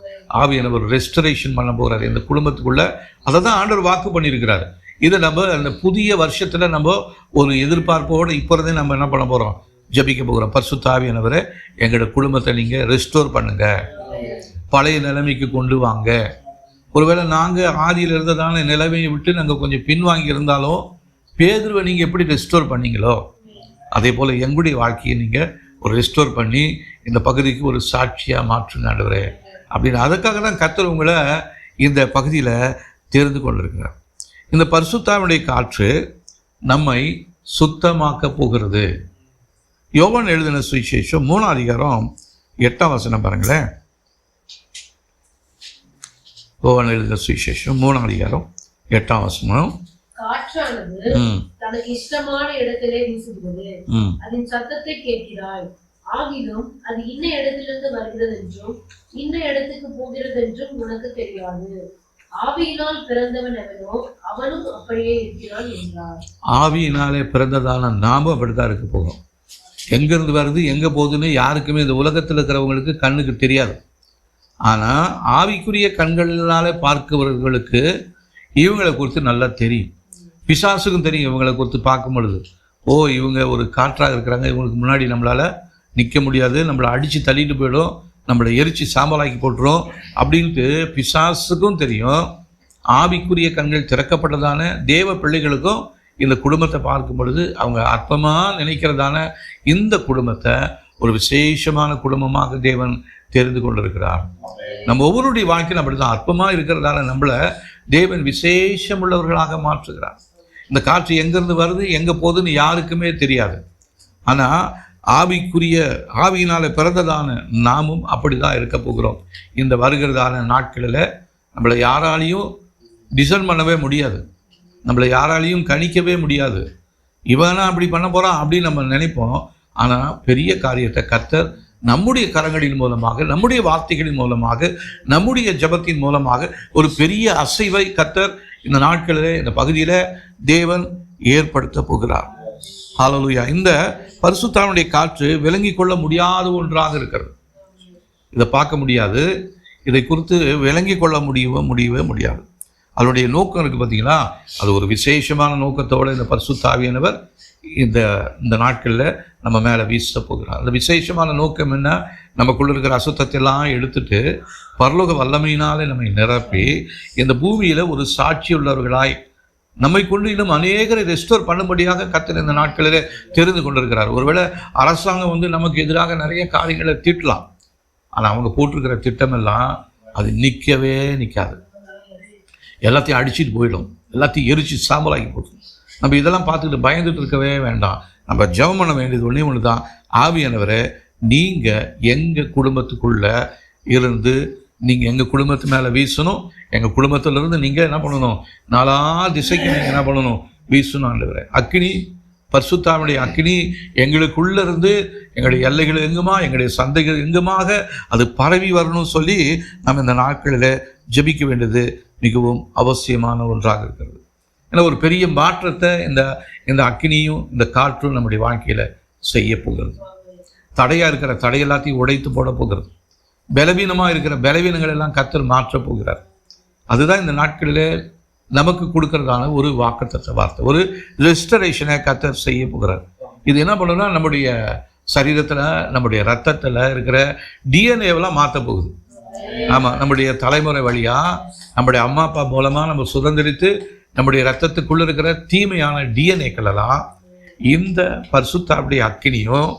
ஆவியானவர் ரெஸ்டரேஷன் பண்ண போகிறார் இந்த குடும்பத்துக்குள்ளே. அதை தான் ஆண்டவர் வாக்கு பண்ணியிருக்கிறார். இதை நம்ம அந்த புதிய வருஷத்தில் நம்ம ஒரு எதிர்பார்ப்போடு இப்போதே நம்ம என்ன பண்ண போகிறோம், ஜபிக்க போகிறோம். பரிசுத்த ஆவியானவரே, எங்களோட குடும்பத்தை நீங்கள் ரெஸ்டோர் பண்ணுங்கள், பழைய நிலைமைக்கு கொண்டு வாங்க. ஒருவேளை நாங்கள் ஆதியில் இருந்ததான நிலைமையை விட்டு நாங்கள் கொஞ்சம் பின்வாங்கி இருந்தாலும் பேதுருவை நீங்கள் எப்படி ரெஸ்டோர் பண்ணீங்களோ அதே போல் எங்களுடைய வாழ்க்கையை நீங்கள் ஒரு ரெஸ்டோர் பண்ணி இந்த பகுதிக்கு ஒரு சாட்சியாக மாற்றுங்க ஆண்டவரே அப்படின்னு. அதுக்காக தான் கர்த்தர் உங்களை இந்த பகுதியில் தேர்ந்து கொண்டிருக்கிறார். இந்த பரிசுத்தாவினுடைய காற்று நம்மை சுத்தமாக்க போகிறது. யோவான் எழுதின சுவிசேஷம் 3ஆம் அதிகாரம் 8ஆம் வசனம் பாருங்களேன். யோவான் எழுதின சுவிசேஷம் 3ஆம் அதிகாரம் 8ஆம் வசனம். காற்றானது தனக்கு இஷ்டமான இடத்திலே வீசுகிறது, அதன் சத்தத்தை கேட்கிறாய், ஆகிலும் அது இன்ன இடத்திலிருந்து வருகிறது என்றும் இன்ன இடத்துக்கு போகிறது என்றும் உனக்கு தெரியாது. ஆவியினால் பிறந்தவன் எவனோ அவனும் அப்படியே இருக்கிறான் என்றார். ஆவியினாலே பிறந்ததான நாமும் அப்படித்தான் இருக்க போகிறோம். எங்கிருந்து வருது எங்கே போகுதுன்னு யாருக்குமே இந்த உலகத்தில் இருக்கிறவங்களுக்கு கண்ணுக்கு தெரியாது. ஆனால் ஆவிக்குரிய கண்களினாலே பார்க்கிறவர்களுக்கு இவங்களை குறித்து நல்லா தெரியும். பிசாசுக்கும் தெரியும் இவங்களை குறித்து பார்க்கும் பொழுது. ஓ, இவங்க ஒரு காற்றாக இருக்கிறாங்க, இவங்களுக்கு முன்னாடி நம்மளால் நிற்க முடியாது, நம்மளை அடித்து தள்ளிட்டு போயிடும், நம்மளை எரிச்சு சாம்பலாக்கி போட்டுரும் அப்படின்ட்டு பிசாசுக்கும் தெரியும். ஆவிக்குரிய கண்கள் திறக்கப்பட்டதான தேவ பிள்ளைகளுக்கும் இந்த குடும்பத்தை பார்க்கும் பொழுது அவங்க அற்பமாக நினைக்கிறதான இந்த குடும்பத்தை ஒரு விசேஷமான குடும்பமாக தேவன் தெரிந்து கொண்டிருக்கிறார். நம்ம ஒவ்வொருடைய வாழ்க்கையில் அப்படி தான் அற்பமாக இருக்கிறதால நம்மளை தேவன் விசேஷமுள்ளவர்களாக மாற்றுகிறார். இந்த காற்று எங்கேருந்து வருது எங்கே போகுதுன்னு யாருக்குமே தெரியாது. ஆனால் ஆவியினால் பிறந்ததான நாமும் அப்படி தான் இருக்க போகிறோம். இந்த வருகிறதான நாட்களில் நம்மளை யாராலையும் டிசைன் பண்ணவே முடியாது, நம்மளை யாராலையும் கணிக்கவே முடியாது. இவனா அப்படி பண்ண போகிறான் அப்படின்னு நம்ம நினைப்போம். ஆனால் பெரிய காரியத்தை கர்த்தர் நம்முடைய கரங்களின் மூலமாக, நம்முடைய வார்த்தைகளின் மூலமாக, நம்முடைய ஜபத்தின் மூலமாக ஒரு பெரிய அசைவை கர்த்தர் இந்த நாட்களில் இந்த பகுதியில் தேவன் ஏற்படுத்த போகிறார். ஹல்லேலூயா. இந்த பரிசுத்தாவினுடைய காற்று விளங்கி கொள்ள முடியாத ஒன்றாக இருக்கிறது. இதை பார்க்க முடியாது, இதை குறித்து விளங்கி கொள்ள முடியவே முடியாது. அதனுடைய நோக்கம் இருக்குது பார்த்தீங்களா, அது ஒரு விசேஷமான நோக்கத்தோடு இந்த பரிசுத்த ஆவியானவர் இந்த நாட்களில் நம்ம மேலே வீச போகிறார். அந்த விசேஷமான நோக்கம் என்ன, நமக்குள்ள இருக்கிற அசுத்தத்தையெல்லாம் எடுத்துட்டு பரலோக வல்லமையினாலே நம்மை நிரப்பி இந்த பூமியில் ஒரு சாட்சி உள்ளவர்களாய் நம்மை கொண்டு இன்னும் அநேகரை ரெஸ்டோர் பண்ணும்படியாக கர்த்தர் இந்த நாட்களில் தெரிந்து கொண்டிருக்கிறார். ஒருவேளை அரசாங்கம் நமக்கு எதிராக நிறைய காரியங்களை தீட்டலாம், ஆனால் அவங்க போட்டிருக்கிற திட்டமெல்லாம் அது நிற்கவே நிற்காது. எல்லாத்தையும் அடிச்சுட்டு போயிடும், எல்லாத்தையும் எரிச்சு சாம்பலாக்கி போடும். நம்ம இதெல்லாம் பார்த்துக்கிட்டு பயந்துட்டு இருக்கவே வேண்டாம். நம்ம ஜெபம் பண்ண வேண்டியது ஒன்று தான், ஆவியானவரே நீங்கள் எங்கள் குடும்பத்துக்குள்ளே இருந்து நீங்கள் எங்கள் குடும்பத்து மேலே வீசணும். எங்கள் குடும்பத்திலேருந்து நீங்கள் என்ன பண்ணணும், நாலா திசைக்கு நீங்கள் என்ன பண்ணணும், வீசணும். ஆண்டவரே, அக்கினி, பரிசுத்தாவினுடைய அக்கினி எங்களுக்குள்ளே இருந்து எங்களுடைய எல்லைகள் எங்குமா, எங்களுடைய சந்தைகள் எங்குமாக அது பரவி வரணும்னு சொல்லி நம்ம இந்த நாட்களில் ஜெபிக்க வேண்டியது மிகவும் அவசியமான ஒன்றாக இருக்கிறது. ஏன்னா ஒரு பெரிய மாற்றத்தை இந்த அக்கினியும் இந்த காற்றும் நம்முடைய வாழ்க்கையில் செய்ய போகிறது. தடையாக இருக்கிற தடை எல்லாத்தையும் உடைத்து போட போகிறது. பலவீனமாக இருக்கிற பலவீனங்கள் எல்லாம் கர்த்தர் மாற்றப் போகிறார். அதுதான் இந்த நாட்களில் நமக்கு கொடுக்கறதான ஒரு வாக்குத்தத்த வார்த்தை, ஒரு ரெஸ்டரேஷனை கர்த்தர் செய்ய போகிறார். இது என்ன பண்ணணும்னா நம்முடைய சரீரத்தில், நம்முடைய ரத்தத்தில் இருக்கிற டிஎன்ஏவெல்லாம் மாற்ற போகுது. ஆமாம், நம்முடைய தலைமுறை வழியாக நம்முடைய அம்மா அப்பா மூலமாக நம்ம சுதந்திரித்து நம்முடைய ரத்தத்துக்குள்ளே இருக்கிற தீமையான டிஎன்ஏக்களெல்லாம் இந்த பரிசுத்தாவுடைய அக்கினியும்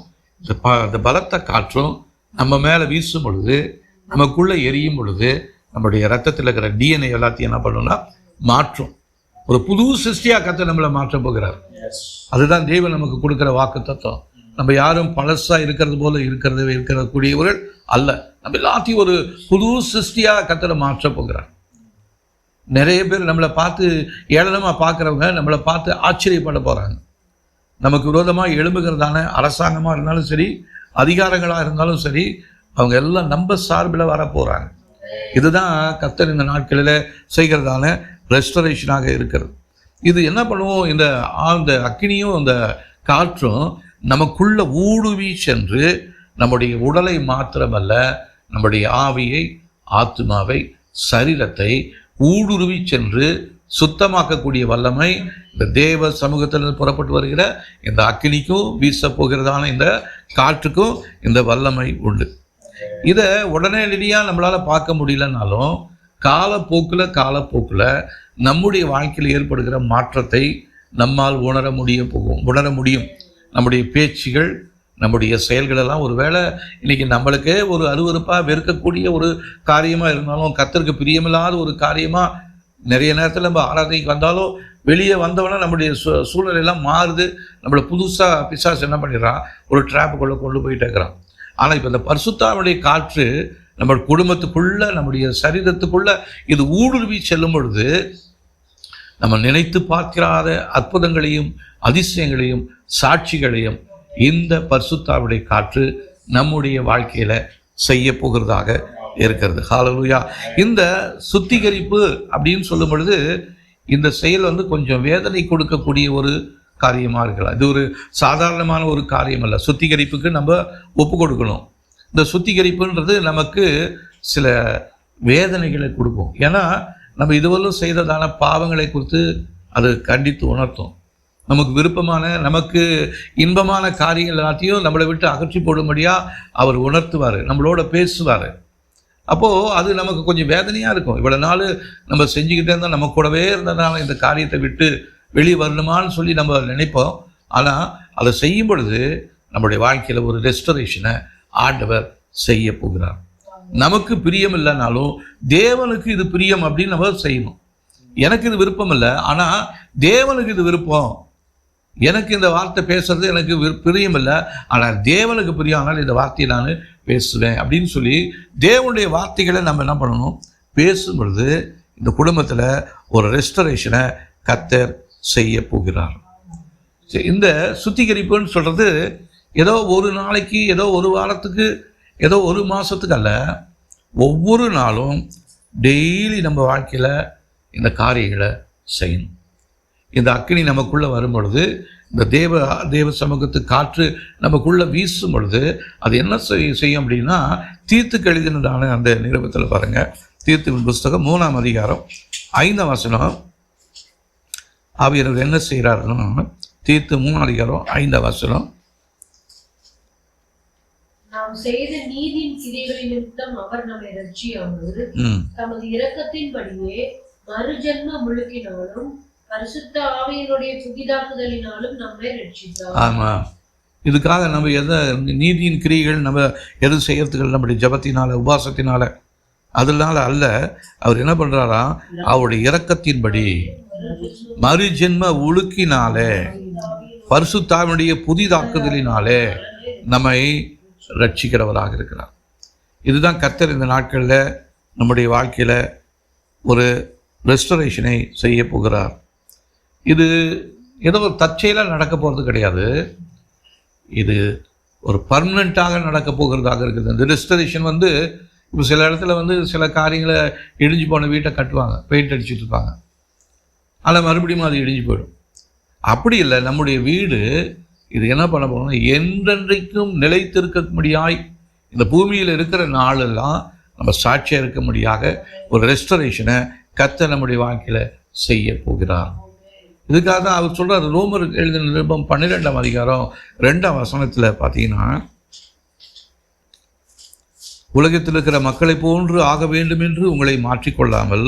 இந்த பலத்த காற்றும் நம்ம மேலே வீசும் பொழுது, நமக்குள்ளே எரியும் பொழுது நம்முடைய ரத்தத்தில் இருக்கிற டிஎன்ஏ எல்லாத்தையும் என்ன பண்ணணும்னா மாற்றும். ஒரு புது சிருஷ்டியாக கர்த்தர் நம்மளை மாற்ற போகிறார். அதுதான் தேவன் நமக்கு கொடுக்குற வாக்கு தத்துவம். நம்ம யாரும் பழசாக இருக்கிறது போல இருக்கக்கூடியவர்கள் அல்ல. நம்ம எல்லாத்தையும் ஒரு புது சிருஷ்டியாக கர்த்தர் மாற்ற போகிறார். நிறைய பேர் நம்மளை பார்த்து ஏளனமாக பார்க்குறவங்க நம்மளை பார்த்து ஆச்சரியப்பட போகிறாங்க. நமக்கு விரோதமாக எழும்புகிறதான அரசாங்கமாக இருந்தாலும் சரி, அதிகாரங்களாக இருந்தாலும் சரி, அவங்க எல்லாம் நம்ம சார்பில் வர போகிறாங்க. இதுதான் கர்த்தர் இந்த நாட்களில் செய்கிறதான ரெஸ்டரேஷனாக இருக்கிறது. இது என்ன பண்ணுவோம், இந்த அக்கினியும் இந்த காற்றும் நமக்குள்ள ஊடுருவி சென்று நம்முடைய உடலை மாத்திரமல்ல, நம்முடைய ஆவியை, ஆத்மாவை, சரீரத்தை ஊடுருவி சென்று சுத்தமாக்கக்கூடிய வல்லமை இந்த தேவ சமூகத்தில் புறப்பட்டு வருகிற இந்த அக்கினிக்கும் வீச போகிறதான இந்த காற்றுக்கும் இந்த வல்லமை உண்டு. இதை உடனடியாக நம்மளால் பார்க்க முடியலனாலும் காலப்போக்கில் நம்முடைய வாழ்க்கையில் ஏற்படுகிற மாற்றத்தை நம்மால் உணர முடியும். நம்முடைய பேச்சுகள், நம்முடைய செயல்களெல்லாம் ஒருவேளை இன்றைக்கி நம்மளுக்கே ஒரு அருவருப்பாக வெறுக்கக்கூடிய ஒரு காரியமாக இருந்தாலும், கர்த்தருக்கு பிரியமில்லாத ஒரு காரியமாக நிறைய நேரத்தில் நம்ம ஆராதனைக்கு வந்தாலும் வெளியே வந்தவொடனே நம்முடைய சூழ்நிலையெல்லாம் மாறுது. நம்மளை புதுசாக பிசாசு என்ன பண்ணிடுறான், ஒரு ட்ராப்புக்குள்ளே கொண்டு போயிட்டே இருக்கிறான். ஆனால் இப்போ இந்த பரிசுத்தாவினுடைய காற்று நம்ம குடும்பத்துக்குள்ளே, நம்முடைய சரீரத்துக்குள்ளே இது ஊடுருவி செல்லும் பொழுது நம்ம நினைத்து பார்க்கிறாத அற்புதங்களையும் அதிசயங்களையும் சாட்சிகளையும் இந்த பரிசுத்தாவினுடைய காற்று நம்முடைய வாழ்க்கையில் செய்ய போகிறதாக இருக்கிறது. ஹல்லேலூயா. இந்த சுத்திகரிப்பு அப்படின்னு சொல்லும் பொழுது இந்த செயல் கொஞ்சம் வேதனை கொடுக்கக்கூடிய ஒரு காரியமாக இருக்கலாம். இது ஒரு சாதாரணமான ஒரு காரியம் அல்ல. சுத்திகரிப்புக்கு நம்ம ஒப்பு கொடுக்கணும். இந்த சுத்திகரிப்புன்றது நமக்கு சில வேதனைகளை கொடுக்கும். ஏன்னா நம்ம இதுவரையும் செய்ததான பாவங்களை குறித்து அது கண்டித்து உணர்த்தும். நமக்கு விருப்பமான, நமக்கு இன்பமான காரியங்கள் எல்லாத்தையும் நம்மளை விட்டு அகற்றி போடும்படியாக அவர் உணர்த்துவார், நம்மளோட பேசுவார். அப்போது அது நமக்கு கொஞ்சம் வேதனையாக இருக்கும். இவ்வளோ நாள் நம்ம செஞ்சுக்கிட்டே இருந்தால், நம்ம கூடவே இருந்ததுனால இந்த காரியத்தை விட்டு வெளியே வரணுமான்னு சொல்லி நம்ம நினைப்போம். ஆனால் அதை செய்யும் பொழுது நம்முடைய வாழ்க்கையில் ஒரு ரெஸ்டரேஷனை ஆண்டவர் செய்ய போகிறார். நமக்கு பிரியம் இல்லைனாலும் தேவனுக்கு இது பிரியம் அப்படின்னு நம்ம செய்யணும். எனக்கு இது விருப்பம் இல்லை, ஆனால் தேவனுக்கு இது விருப்பம். எனக்கு இந்த வார்த்தை பேசுறது எனக்கு பிரியம் இல்லை, ஆனால் தேவனுக்கு பிரியம், ஆனால் இந்த வார்த்தையை நான் பேசுவேன் அப்படின்னு சொல்லி தேவனுடைய வார்த்தைகளை நம்ம என்ன பண்ணணும், பேசும் பொழுது இந்த குடும்பத்தில் ஒரு ரெஸ்டரேஷனை கர்த்தர் செய்ய போகிறார். இந்த சுத்திகரிப்புன்னு சொல்கிறது ஏதோ ஒரு நாளைக்கு, ஏதோ ஒரு வாரத்துக்கு, ஏதோ ஒரு மாதத்துக்கு அல்ல, ஒவ்வொரு நாளும் டெய்லி நம்ம வாழ்க்கையில் இந்த காரியங்களை செய்யணும். இந்த அக்கினி நமக்குள்ளே வரும் பொழுது, இந்த தேவ சமூகத்து காற்று நமக்குள்ளே வீசும் பொழுது அது என்ன செய்யும் அப்படின்னா, தீத்துக்கு எழுதினதான அந்த நிருபத்தில் பாருங்கள், தீத்துவின் புஸ்தகம் 3ஆம் அதிகாரம் 5ஆம் வசனம். ஆவியானவர் என்ன செய்கிறாருன்னா, தீத்து 3ஆம் அதிகாரம் 5ஆம் வசனம், நாம் செய்த நீதியின் கிரியைகளின் நிமித்தம் அவர் நம்மை ரட்சியாமல் தமது இரக்கத்தின்படியே மறுஜன்ம முழுக்கினாலும் பரிசுத்த ஆவியினுடைய புதிதாக்குதலினாலும் நம்மை ரட்சித்தார். ஆமா, இதுக்காக நம்ம நீதியின் கிரியைகள் நம்ம எது செய்யறதுக்கு நம்முடைய ஜபத்தினால, உபாசத்தினால, அதனால அல்ல. அவர் என்ன பண்றாரா, அவருடைய இரக்கத்தின்படி மறுஜென்ம ஒழுக்கினாலே, பரிசுத்தாவினுடைய புதிதாக்குதலினாலே நம்மை ரட்சிக்கிறவராக இருக்கிறார். இதுதான் கர்த்தர் இந்த நாட்களில் நம்முடைய வாழ்க்கையில் ஒரு ரெஸ்டரேஷனை செய்ய போகிறார். இது ஏதோ ஒரு தற்செயலாக நடக்க போகிறது கிடையாது. இது ஒரு பர்மனெண்ட்டாக நடக்க போகிறதாக இருக்குது. இந்த ரெஸ்டரேஷன் இப்போ சில இடத்துல சில காரியங்களை இடிஞ்சு போன வீட்டை கட்டுவாங்க, பெயிண்ட் அடிச்சுட்டு இருப்பாங்க, ஆனால் மறுபடியும் அது இடிஞ்சு போயிடும். அப்படி இல்லை, நம்முடைய வீடு இது என்ன பண்ண போகணும், என்றென்றைக்கும் நிலைத்திருக்கும்படியாய் இந்த பூமியில் இருக்கிற நாளெல்லாம் நம்ம சாட்சியாக இருக்கும்படியாக ஒரு ரெஸ்டரேஷனை கர்த்தர் நம்முடைய வாழ்க்கையில் செய்ய போகிறார். இதுக்காக தான் அவர் சொல்கிறார், ரோமர் எழுதின நிருபம் 12ஆம் அதிகாரம் 2ஆம் வசனத்தில் பார்த்தீங்கன்னா, உலகத்தில் இருக்கிற மக்களை போன்று ஆக வேண்டும் என்று உங்களை மாற்றிக்கொள்ளாமல்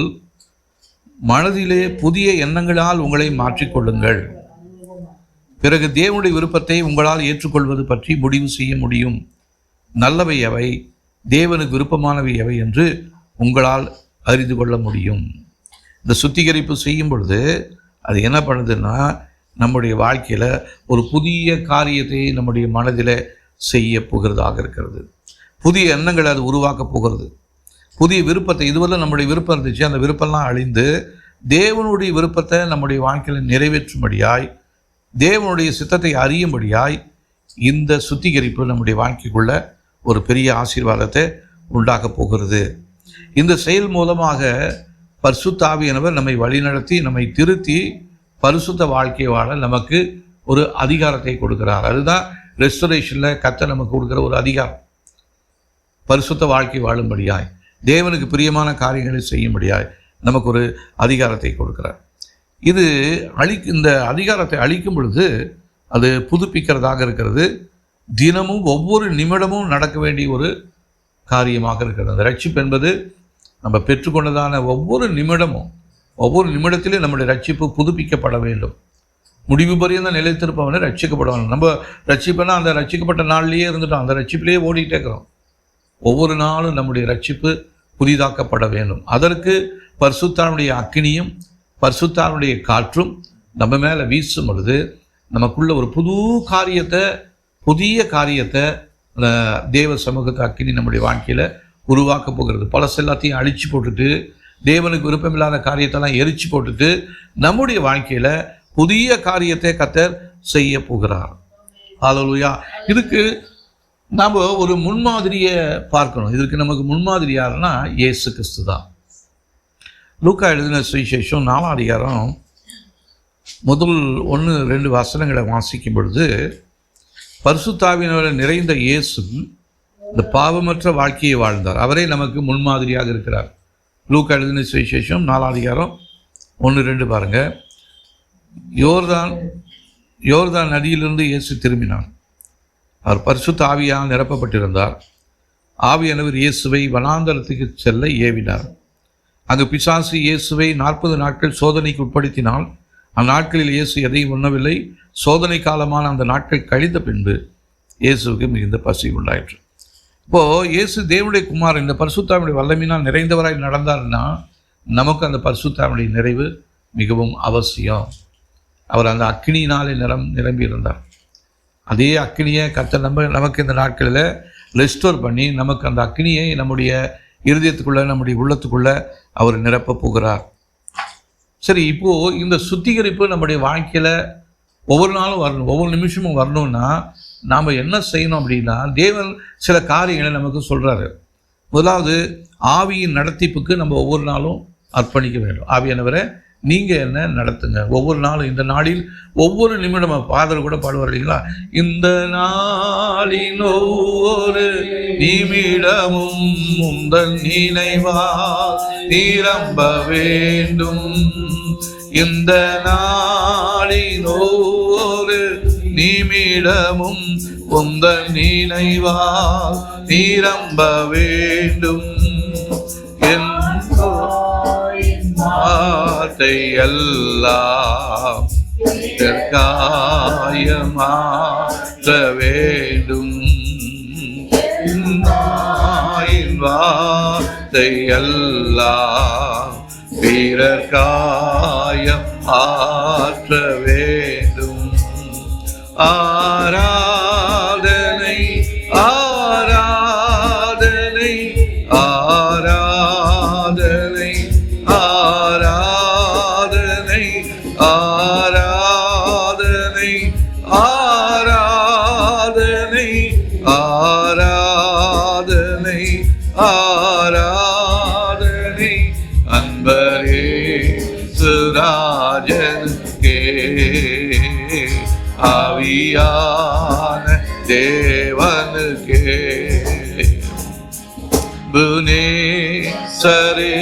மனதிலே புதிய எண்ணங்களால் உங்களை மாற்றிக்கொள்ளுங்கள். பிறகு தேவனுடைய விருப்பத்தை உங்களால் ஏற்றுக்கொள்வது பற்றி முடிவு செய்ய முடியும். நல்லவை எவை, தேவனுக்கு விருப்பமானவை எவை என்று உங்களால் அறிந்து கொள்ள முடியும். இந்த சுத்திகரிப்பு செய்யும் பொழுது அது என்ன பண்ணுதுன்னா, நம்முடைய வாழ்க்கையில் ஒரு புதிய காரியத்தை நம்முடைய மனதில் செய்ய போகிறதாக இருக்கிறது. புதிய எண்ணங்களை அது உருவாக்க போகிறது. புதிய விருப்பத்தை, இதுவரை நம்முடைய விருப்பம் இருந்துச்சு, அந்த விருப்பம்லாம் அழிந்து தேவனுடைய விருப்பத்தை நம்முடைய வாழ்க்கையில் நிறைவேற்றும்படியாய், தேவனுடைய சித்தத்தை அறியும்படியாய் இந்த சுத்திகரிப்பு நம்முடைய வாழ்க்கைக்குள்ள ஒரு பெரிய ஆசீர்வாதத்தை உண்டாக்க போகிறது. இந்த செயல் மூலமாக பரிசுத்த ஆவியானவர் நம்மை வழிநடத்தி நம்மை திருத்தி பரிசுத்த வாழ்க்கை வாழ நமக்கு ஒரு அதிகாரத்தை கொடுக்கிறார். அதுதான் ரெஸ்டரேஷனில் கர்த்தர் நமக்கு கொடுக்குற ஒரு அதிகாரம். பரிசுத்த வாழ்க்கை வாழும்படியாய், தேவனுக்கு பிரியமான காரியங்களை செய்யும்படியாய் நமக்கு ஒரு அதிகாரத்தை கொடுக்கிறார். இது இந்த அதிகாரத்தை அளிக்கும் பொழுது அது புதுப்பிக்கிறதாக இருக்கிறது. தினமும் ஒவ்வொரு நிமிடமும் நடக்க வேண்டிய ஒரு காரியமாக இருக்கிறது. அந்த ரட்சிப்பு என்பது நம்ம பெற்றுக்கொண்டதான ஒவ்வொரு நிமிடத்திலே நம்முடைய ரட்சிப்பு புதுப்பிக்கப்பட வேண்டும். முடிவு பரியந்த நிலைத்திருப்பவனை ரட்சிக்கப்படணும். நம்ம ரட்சிப்புனா அந்த ரட்சிக்கப்பட்ட நாள்லேயே இருந்துட்டோம், அந்த ரட்சிப்பிலேயே ஓடிட்டே இருக்கிறோம். ஒவ்வொரு நாளும் நம்முடைய ரட்சிப்பு புதிதாக்கப்பட வேண்டும். அதற்கு பரிசுத்தானுடைய அக்கினியும் பரிசுத்தானுடைய காற்றும் நம்ம மேலே வீசும் பொழுது நமக்குள்ள ஒரு புதிய காரியத்தை தேவ சமூகத்தை அக்கினி நம்முடைய வாழ்க்கையில் உருவாக்க போகிறது. பழசு எல்லாத்தையும் அழிச்சு போட்டுட்டு, தேவனுக்கு விருப்பமில்லாத காரியத்தெல்லாம் எரிச்சு போட்டுட்டு நம்முடைய வாழ்க்கையில் புதிய காரியத்தை கர்த்தர் செய்ய போகிறார். ஹல்லேலூயா. இதுக்கு நாம் ஒரு முன்மாதிரியை பார்க்கணும். இதுக்கு நமக்கு முன்மாதிரி யாருன்னா இயேசு கிறிஸ்து தான். லூக்கா எழுதின சுவிசேஷம் 4ஆம் அதிகாரம் முதல் 1-2 வசனங்களை வாசிக்கும் பொழுது, பரிசுத்த ஆவியினாலே நிறைந்த இயேசு இந்த பாவமற்ற வாழ்க்கையை வாழ்ந்தார். அவரே நமக்கு முன்மாதிரியாக இருக்கிறார். லூக்கா எழுதின சுவிசேஷம் 4ஆம் அதிகாரம் 1-2 பாருங்க. யோர்தான் நதியிலிருந்து இயேசு திரும்பினார். அவர் பரிசுத்த ஆவியால் நிரப்பப்பட்டிருந்தார். ஆவியானவர் இயேசுவை வனாந்தரத்துக்கு செல்ல ஏவினார். அங்கு பிசாசு இயேசுவை 40 நாட்கள் சோதனைக்கு உட்படுத்தினால் அந்நாட்களில் இயேசு எதையும் உண்ணவில்லை. சோதனை காலமான அந்த நாட்கள் கழிந்த பின்பு இயேசுவுக்கு மிகுந்த பசி உண்டாயிற்று. இப்போது இயேசு தேவனுடைய குமாரன் இந்த பரிசுத்தாவினுடைய வல்லமையினால் நிறைந்தவராய் நடந்தார்னா நமக்கு அந்த பரிசுத்தாவினுடைய நிறைவு மிகவும் அவசியம். அவர் அந்த அக்கினியினாலே நிரம்பி இருந்தார். அதே அக்கினியை கர்த்தர் நமக்கு இந்த நாட்களில் ரெஸ்டோர் பண்ணி நமக்கு அந்த அக்கினியை நம்முடைய இருதயத்துக்குள்ளே நம்முடைய உள்ளத்துக்குள்ளே அவர் நிரப்ப போகிறார். சரி, இப்போது இந்த சுத்திகரிப்பு நம்முடைய வாழ்க்கையில் ஒவ்வொரு நாளும் வரணும், ஒவ்வொரு நிமிஷமும் வரணும்னா நாம் என்ன செய்யணும் அப்படின்னா, தேவன் சில காரியங்களை நமக்கு சொல்கிறாரு. முதலாவது, ஆவியின் நடத்திப்புக்கு நம்ம ஒவ்வொரு நாளும் அர்ப்பணிக்க வேண்டும். ஆவியானவரை நீங்கள் என்ன நடத்துங்க ஒவ்வொரு நாளும். இந்த நாளில் ஒவ்வொரு நிமிடம் ஃபாதர் கூட பாடுவார் இல்லைங்களா, இந்த நாளின் ஒவ்வொரு நிமிடமும் உந்தன் நினைவால் நிரம்ப வேண்டும். இந்த நாளின் ஒவ்வொரு நிமிடமும் உந்தன் நினைவால் நிரம்ப வேண்டும். வார்த்தை எல்லாம் காயமாற்ற வேண்டும். வார்த்தை எல்லாம் பிறர் காயம் ஆற்ற வேண்டும். ஆராதனை ஆராதனை ஆராதனை ஆராதனை ஆராதனை ஆராதனை ஆராதனை ஆராதனை அன்பரே சுராஜனுக்கே ஆவியான தேவனுக்கே புனேசரே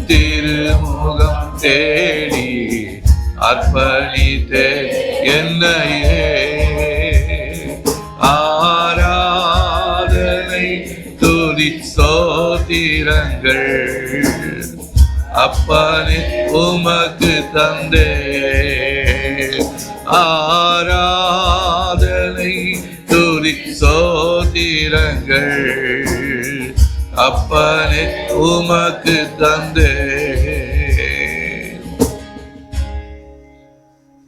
திருமுகம் தேடி அர்ப்பணித்தே என்னையே. ஆராதனை துதி ஸ்தோத்திரங்கள் அப்பனே உமக்கு தந்தே. ஆராதனை துதி ஸ்தோத்திரங்கள் அப்பனே உமக்கு தந்தே.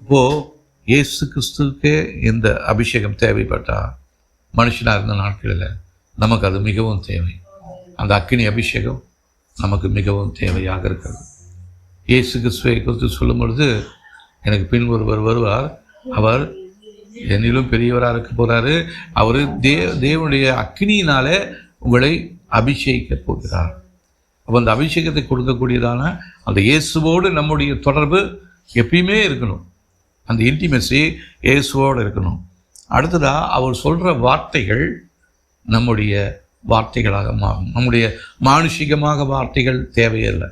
இப்போ இயேசு கிறிஸ்துவுக்கே இந்த அபிஷேகம் தேவைப்பட்டா மனுஷனாக இருந்த நாட்களில் நமக்கு அது மிகவும் தேவை. அந்த அக்கினி அபிஷேகம் நமக்கு மிகவும் தேவையாக இருக்கிறது. இயேசு கிறிஸ்துவை குறித்து சொல்லும் பொழுது, எனக்கு பின் ஒருவர் வருவார், அவர் என்னிலும் பெரியவராக இருக்க போகிறாரு. அவர் தேவனுடைய அக்கினியினாலே உங்களை அபிஷேகிக்க போகிறார். அப்போ அந்த அபிஷேகத்தை கொடுக்கக்கூடியதான அந்த இயேசுவோடு நம்முடைய தொடர்பு எப்பயுமே இருக்கணும். அந்த இன்டிமெசி இயேசுவோடு இருக்கணும். அடுத்ததாக அவர் சொல்கிற வார்த்தைகள் நம்முடைய வார்த்தைகளாக மாறும். நம்முடைய மானுஷிகமாக வார்த்தைகள் தேவையில்லை.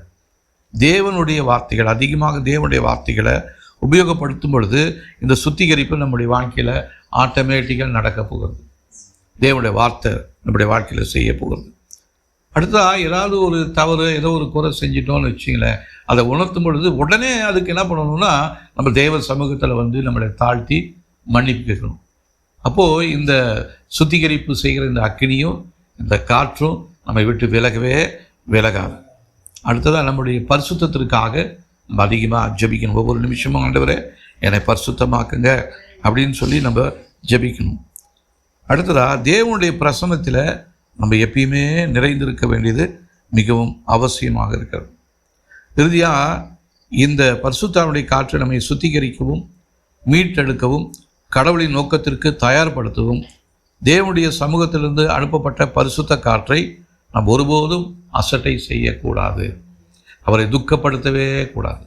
தேவனுடைய வார்த்தைகள், அதிகமாக தேவனுடைய வார்த்தைகளை உபயோகப்படுத்தும் பொழுது இந்த சுத்திகரிப்பு நம்முடைய வாழ்க்கையில் ஆட்டோமேட்டிக்காக நடக்க போகிறது. தேவனுடைய வார்த்தை நம்முடைய வாழ்க்கையில் செய்ய போகிறது. அடுத்ததாக ஏதாவது ஒரு தவறு, ஏதோ ஒரு குறை செஞ்சிட்டோம்னு வச்சிங்களேன், அதை உணர்த்தும் பொழுது உடனே அதுக்கு என்ன பண்ணணும்னா நம்ம தேவ சமூகத்தில் நம்மளை தாழ்த்தி மன்னிப்பு கேட்கணும். அப்போது இந்த சுத்திகரிப்பு செய்கிற இந்த அக்கினியும் இந்த காற்றும் நம்மை விட்டு விலகாது. அடுத்ததாக நம்முடைய பரிசுத்தத்திற்காக நம்ம அதிகமாக ஜெபிக்கணும். ஒவ்வொரு நிமிஷமும் ஆண்டவரே என்னை பரிசுத்தமாக்குங்க அப்படின்னு சொல்லி நம்ம ஜெபிக்கணும். அடுத்ததாக தேவனுடைய பிரசன்னத்தில் நம்ம எப்பயுமே நிறைந்திருக்க வேண்டியது மிகவும் அவசியமாக இருக்கிறது. இறுதியாக இந்த பரிசுத்தாவினுடைய காற்றை நம்மை சுத்திகரிக்கவும் மீட்டெடுக்கவும் கடவுளின் நோக்கத்திற்கு தயார்படுத்தவும் தேவனுடைய சமூகத்திலிருந்து அனுப்பப்பட்ட பரிசுத்த காற்றை நாம் ஒருபோதும் அசட்டை செய்யக்கூடாது. அவரை துக்கப்படுத்தவே கூடாது.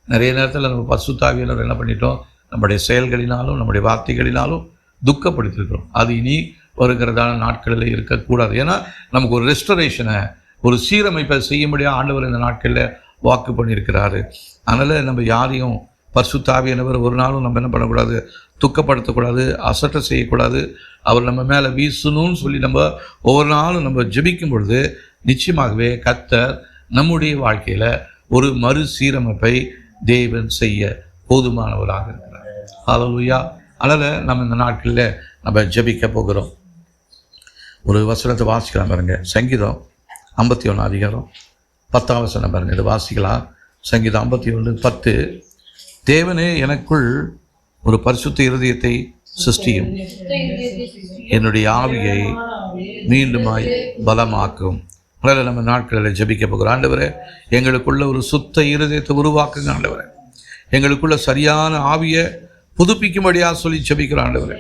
நிறைய நேரத்தில் நம்ம பரிசுத்தாவியானவர் என்ன பண்ணிட்டோம், நம்முடைய செயல்களினாலும் நம்முடைய வார்த்தைகளினாலும் துக்கப்படுத்திருக்கிறோம். அது இனி வருகிறதான நாட்களில் இருக்கக்கூடாது. ஏன்னா நமக்கு ஒரு ரெஸ்டரேஷனை, ஒரு சீரமைப்பை செய்யும்படியாக ஆண்டவர் இந்த நாட்களில் வாக்கு பண்ணியிருக்கிறாரு. அதனால் நம்ம யாரையும் பரிசுத்தாவியானவர் ஒரு நாளும் நம்ம என்ன பண்ணக்கூடாது, துக்கப்படுத்தக்கூடாது, அசட்டை செய்யக்கூடாது. அவர் நம்ம மேலே வீசணும்னு சொல்லி நம்ம ஒவ்வொரு நாளும் நம்ம ஜெபிக்கும் பொழுது நிச்சயமாகவே கர்த்தர் நம்முடைய வாழ்க்கையில் ஒரு மறுசீரமைப்பை தேவன் செய்ய போதுமானவராக இருக்கிறார். ஹல்லேலூயா. அதனால் நம்ம இந்த நாட்களில் நம்ம ஜெபிக்க போகிறோம். ஒரு வசனத்தை வாசிக்கலாம் பாருங்க. சங்கீதம் 51 அதிகாரம் 10ஆம் வசனம் பாருங்க. இதை வாசிக்கலாம். சங்கீதம் 51:10. தேவனே எனக்குள் ஒரு பரிசுத்த இருதயத்தை சிருஷ்டியும், என்னுடைய ஆவியை மீண்டுமாய் பலமாக்கும். அதனால் நம்ம நாட்களில் ஜெபிக்க போகிறோம். ஆண்டவரே எங்களுக்குள்ள ஒரு சுத்த இருதயத்தை உருவாக்குங்க. ஆண்டவரே எங்களுக்குள்ள சரியான ஆவியை புதுப்பிக்கும்படியாக சொல்லி ஜெபிக்கிறோம். ஆண்டவரே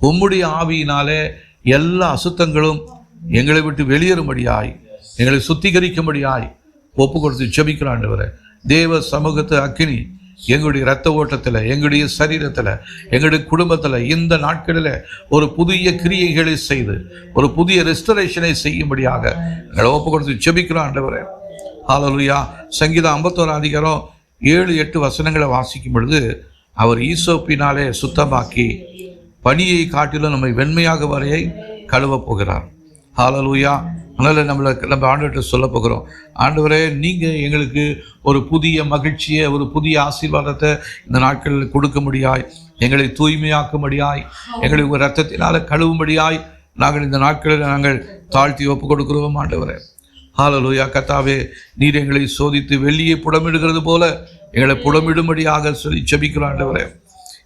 உம்முடைய ஆவியினாலே எல்லா அசுத்தங்களும் எங்களை விட்டு வெளியேறும்படியாய், எங்களை சுத்திகரிக்கும்படியாய் ஒப்பு கொடுத்து ஜெபிக்கிறோம். ஆண்டவரே தேவ சமூகத்து அக்கினி எங்களுடைய இரத்த ஓட்டத்தில், எங்களுடைய சரீரத்தில், எங்களுடைய குடும்பத்தில் இந்த நாட்களில் ஒரு புதிய கிரியைகளை செய்து ஒரு புதிய ரெஸ்டரேஷனை செய்யும்படியாக எங்களை ஒப்பு கொடுத்து ஜெபிக்கிறோம். ஆண்டவரே ஹல்லேலூயா. சங்கீதம் 51 அதிகாரம் 7-8 வசனங்களை வாசிக்கும் பொழுது அவர் ஈசோப்பினாலே சுத்தமாக்கி பனியை காட்டிலும் நம்மை வெண்மையாக வரையை கழுவ போகிறார். ஹல்லேலூயா. அதனால் நம்ம ஆண்டவர்கிட்ட சொல்ல போகிறோம், ஆண்டவரே நீங்கள் எங்களுக்கு ஒரு புதிய மகிழ்ச்சியை, ஒரு புதிய ஆசீர்வாதத்தை இந்த நாட்களில் கொடுக்க முடியாய், எங்களை தூய்மையாக்கும்படியாய், எங்களை ஒரு இரத்தத்தினால் கழுவும்படியாய் நாங்கள் இந்த நாட்களில் நாங்கள் தாழ்த்தி ஒப்பு கொடுக்கிறோம். ஆண்டவரே ஹல்லேலூயா. கர்த்தாவே நீர் எங்களை சோதித்து வெள்ளியை புடமிடுகிறது போல எங்களை புடமிடும்படியாக சொல்லி ஜெபிக்கிறோம். ஆண்டவரே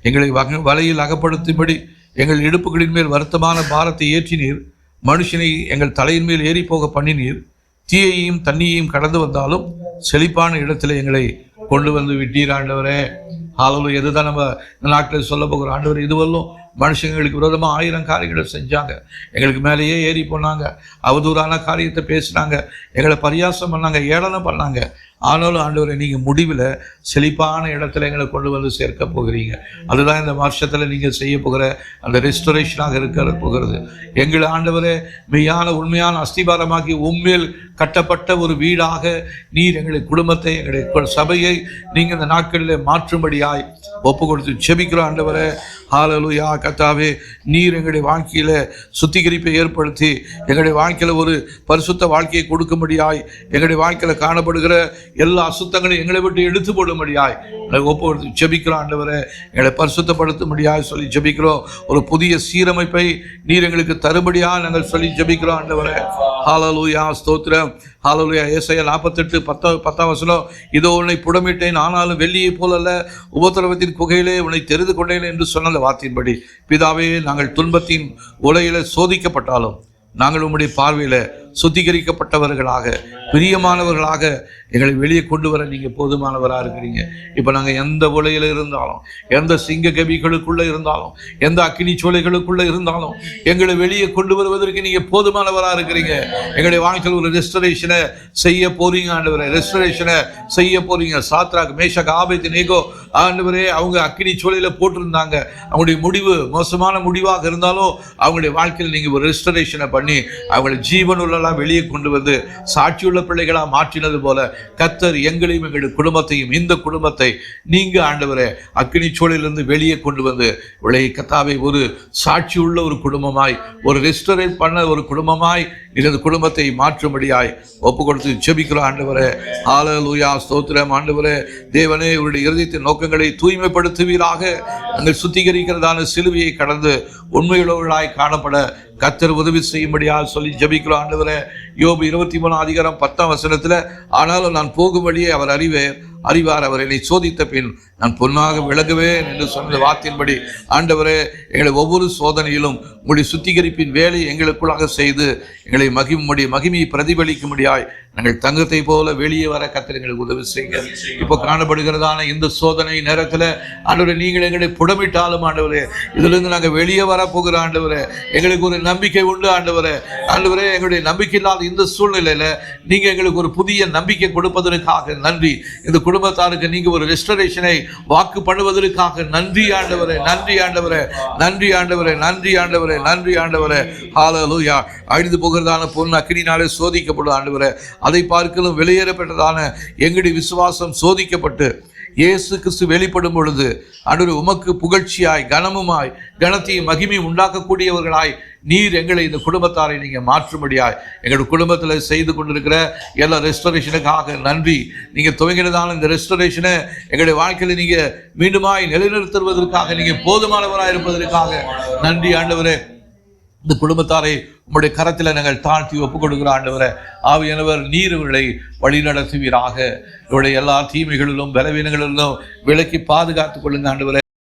எங்களை வலையில் அகப்படுத்தும்படி எங்கள் இடுப்புகளின் மேல் வருத்தமான பாரத்தை ஏற்றினீர். மனுஷனை எங்கள் தலையின் மேல் ஏறி போக பண்ணினீர். தீயையும் தண்ணியையும் கடந்து வந்தாலும் செழிப்பான இடத்துல எங்களை கொண்டு வந்து விட்டீர். ஆண்டவரே ஹல்லேலூயா. இதுதான் நம்ம இந்த நாட்களில் சொல்ல போகிறோம். ஆண்டவர் இதுவரையும் மனுஷங்களுக்கு விரோதமாக 1000 காரியங்களை செஞ்சாங்க. எங்களுக்கு மேலேயே ஏறி போனாங்க, அவதூறான காரியத்தை பேசினாங்க, எங்களை பரியாசம் பண்ணாங்க, ஏளனம் பண்ணாங்க. ஆனாலும் ஆண்டவரை நீங்கள் முடிவில் செழிப்பான இடத்துல எங்களை கொண்டு வந்து சேர்க்க போகிறீங்க. அதுதான் இந்த வருஷத்தில் நீங்கள் செய்ய போகிற அந்த ரெஸ்டரேஷனாக இருக்க போகிறது. எங்களை ஆண்டவரே மெய்யான உண்மையான அஸ்திபாரமாக்கி உண்மையில் கட்டப்பட்ட ஒரு வீடாக நீர் எங்களுடைய குடும்பத்தை, எங்களுடைய சபையை நீங்கள் இந்த நாட்களில் மாற்றும்படியாய் ஒப்பு கொடுத்து ஜெபிக்கிறோம். ஆண்டவரே ஹல்லேலூயா. கர்த்தாவே நீர் எங்களுடைய வாழ்க்கையில் சுத்திகரிப்பை ஏற்படுத்தி எங்களுடைய வாழ்க்கையில் ஒரு பரிசுத்த வாழ்க்கையை கொடுக்கும்படியாய், எங்களுடைய வாழ்க்கையில் காணப்படுகிற எல்லா அசுத்தங்களையும் எங்களை விட்டு எடுத்து போடும்படியாய் ஒப்பு கொடுத்து ஜெபிக்கிறோம். ஆண்டவரே எங்களை பரிசுத்தப்படுத்தும்படியாய் சொல்லி ஜெபிக்கிறோம். ஒரு புதிய சீரமைப்பை நீர் எங்களுக்கு தரும்படியாக நாங்கள் சொல்லி ஜெபிக்கிறோம். ஆண்டவரே ஹல்லேலூயா. ஸ்தோத்திரம். ஹல்லேலூயா. ஏசாயா 48:10 வசனம். இதோ உன்னை புடமிட்டேன், ஆனாலும் வெள்ளியை போலல்ல, உபத்திரவத்தின் குகையிலே உன்னை தெரிந்து கொண்டேன் என்று சொன்ன வார்த்தையின்படி பிதாவே நாங்கள் துன்பத்தின் உலையில சோதிக்கப்பட்டாலும் நாங்கள் உம்முடைய பார்வையில் சுத்திகரிக்கப்பட்டவர்களாக பிரியமானவர்களாக எங்களை வெளியே கொண்டு வர நீங்க போதுமானவராக இருக்கிறீங்க. இப்ப நாங்க எந்த உலையில இருந்தாலும், எந்த சிங்க கபிகளுக்குள்ள இருந்தாலும், எந்த அக்கினி சோலைகளுக்குள்ள இருந்தாலும் எங்களை வெளியே கொண்டு வருவதற்கு நீங்க போதுமானவராக இருக்கிறீங்க. எங்களுடைய வாழ்க்கையில் ஒரு ரெஸ்டரேஷனை செய்ய போறீங்க ஆண்டவரே, ரெஸ்டரேஷனை செய்ய போறீங்க. சாத்ராக், மேஷக், ஆபேத்நேகோ ஆண்டவரே, அவங்க அக்கினி சோலையில போட்டிருந்தாங்க. அவங்களுடைய முடிவு மோசமான முடிவாக இருந்தாலும் அவங்களுடைய வாழ்க்கையில் நீங்க ஒரு ரெஸ்டரேஷனை பண்ணி அவங்களை ஜீவனுள்ளலாம் வெளியே கொண்டு வந்து சாட்சியுள்ள பிள்ளைகளா மாற்றினது போல கர்த்தர் எங்களையும் எங்களுடைய குடும்பத்தையும், இந்த குடும்பத்தை நீங்க ஆண்டவரே அக்கினி சோலையிலிருந்து வெளியே கொண்டு வந்து விளைய கர்த்தாவை ஒரு சாட்சி உள்ள ஒரு குடும்பமாய், ஒரு ரெஸ்டரேட் பண்ண ஒரு குடும்பமாய் இந்த குடும்பத்தை மாற்றும்படியாய் ஒப்பு கொடுத்து ஜெபிக்கிறோம் ஆண்டவரே. ஹல்லேலூயா, ஸ்தோத்திரம் ஆண்டவரே. தேவனே, இவருடைய இருதயத்தின் நோக்கங்களை தூய்மைப்படுத்துவீராக. நாங்கள் சுத்திகரிக்கிறதான சிலுவையை கடந்து உண்மையுள்ளவர்களாய் காணப்பட கர்த்தர் உதவி செய்யும்படியாக சொல்லி ஜெபிக்கிறோம் ஆண்டவரே. யோபு 23:10 ஆனாலும் நான் போகும் வழியே அவர் அறிவார், அவர் என்னை சோதித்த பின் நான் பொன்னாக விளங்குவேன் என்று சொன்ன வார்த்தையின்படி ஆண்டவரே, எங்களை ஒவ்வொரு சோதனையிலும் உங்களுடைய சுத்திகரிப்பின் வேலை எங்களுக்குள்ளாக செய்து எங்களை மகிமையை பிரதிபலிக்கும்படியாய் நாங்கள் தங்கத்தை போல வெளியே வர கர்த்தர் எங்களுக்கு உதவி செய்யுங்க. இப்போ காணப்படுகிறதான இந்த சோதனை நேரத்தில் ஆண்டவரே, நீங்கள் எங்களை புடமிட்டாலும் ஆண்டவரே, இதிலிருந்து நாங்கள் வெளியே வர போகிற ஆண்டவரே, எங்களுக்கு ஒரு நம்பிக்கை உண்டு ஆண்டவரே. ஆண்டவரே, எங்களுடைய நம்பிக்கை இல்லாத இந்த சூழ்நிலையில நீங்க எங்களுக்கு ஒரு புதிய நம்பிக்கை கொடுப்பதற்காக நன்றி. இந்த குடும்பத்தாருக்கு நீங்க ஒரு ரெஸ்டரேஷனை வாக்கு பண்ணுவதற்காக நன்றி ஆண்டவரே, நன்றி ஆண்டவரே, நன்றி ஆண்டவரே, நன்றி ஆண்டவரே, நன்றி ஆண்டவரே. ஹல்லேலூயா. அழிந்து போகிறதான பொண்ணு அக்கினினாலே சோதிக்கப்படும் ஆண்டவரே. அதை பார்க்கலும் வெளியேறப்பட்டதான எங்களுடைய விசுவாசம் சோதிக்கப்பட்டு இயேசு கிறிஸ்து வெளிப்படும் பொழுது ஆண்டவரே, உமக்கு புகழ்ச்சியாய் கனமுமாய் கனத்தையும் மகிமையும் உண்டாக்கக்கூடியவர்களாய் நீர் எங்களை இந்த குடும்பத்தாரை நீங்க மாற்றும்படியாய் எங்களுடைய குடும்பத்தில் செய்து கொண்டிருக்கிற எல்லா ரெஸ்டரேஷனுக்காக நன்றி. நீங்க துவங்கினதான இந்த ரெஸ்டரேஷனை எங்களுடைய வாழ்க்கையில் நீங்க மீண்டுமாய் நிலைநிறுத்துவதற்காக நீங்க போதுமானவராய் இருப்பதற்காக நன்றி ஆண்டவரே. இந்த குடும்பத்தாரை உங்களுடைய கரத்தில் நாங்கள் தாழ்த்தி ஒப்புக் கொடுக்கிற ஆண்டவரே. ஆவியானவர் நீர் இவர்களை வழி நடத்துவீராக. இவருடைய எல்லா தீமைகளிலும் பலவீனங்களிலும் விலக்கி பாதுகாத்துக் கொள்ளுங்க ஆண்டவரே.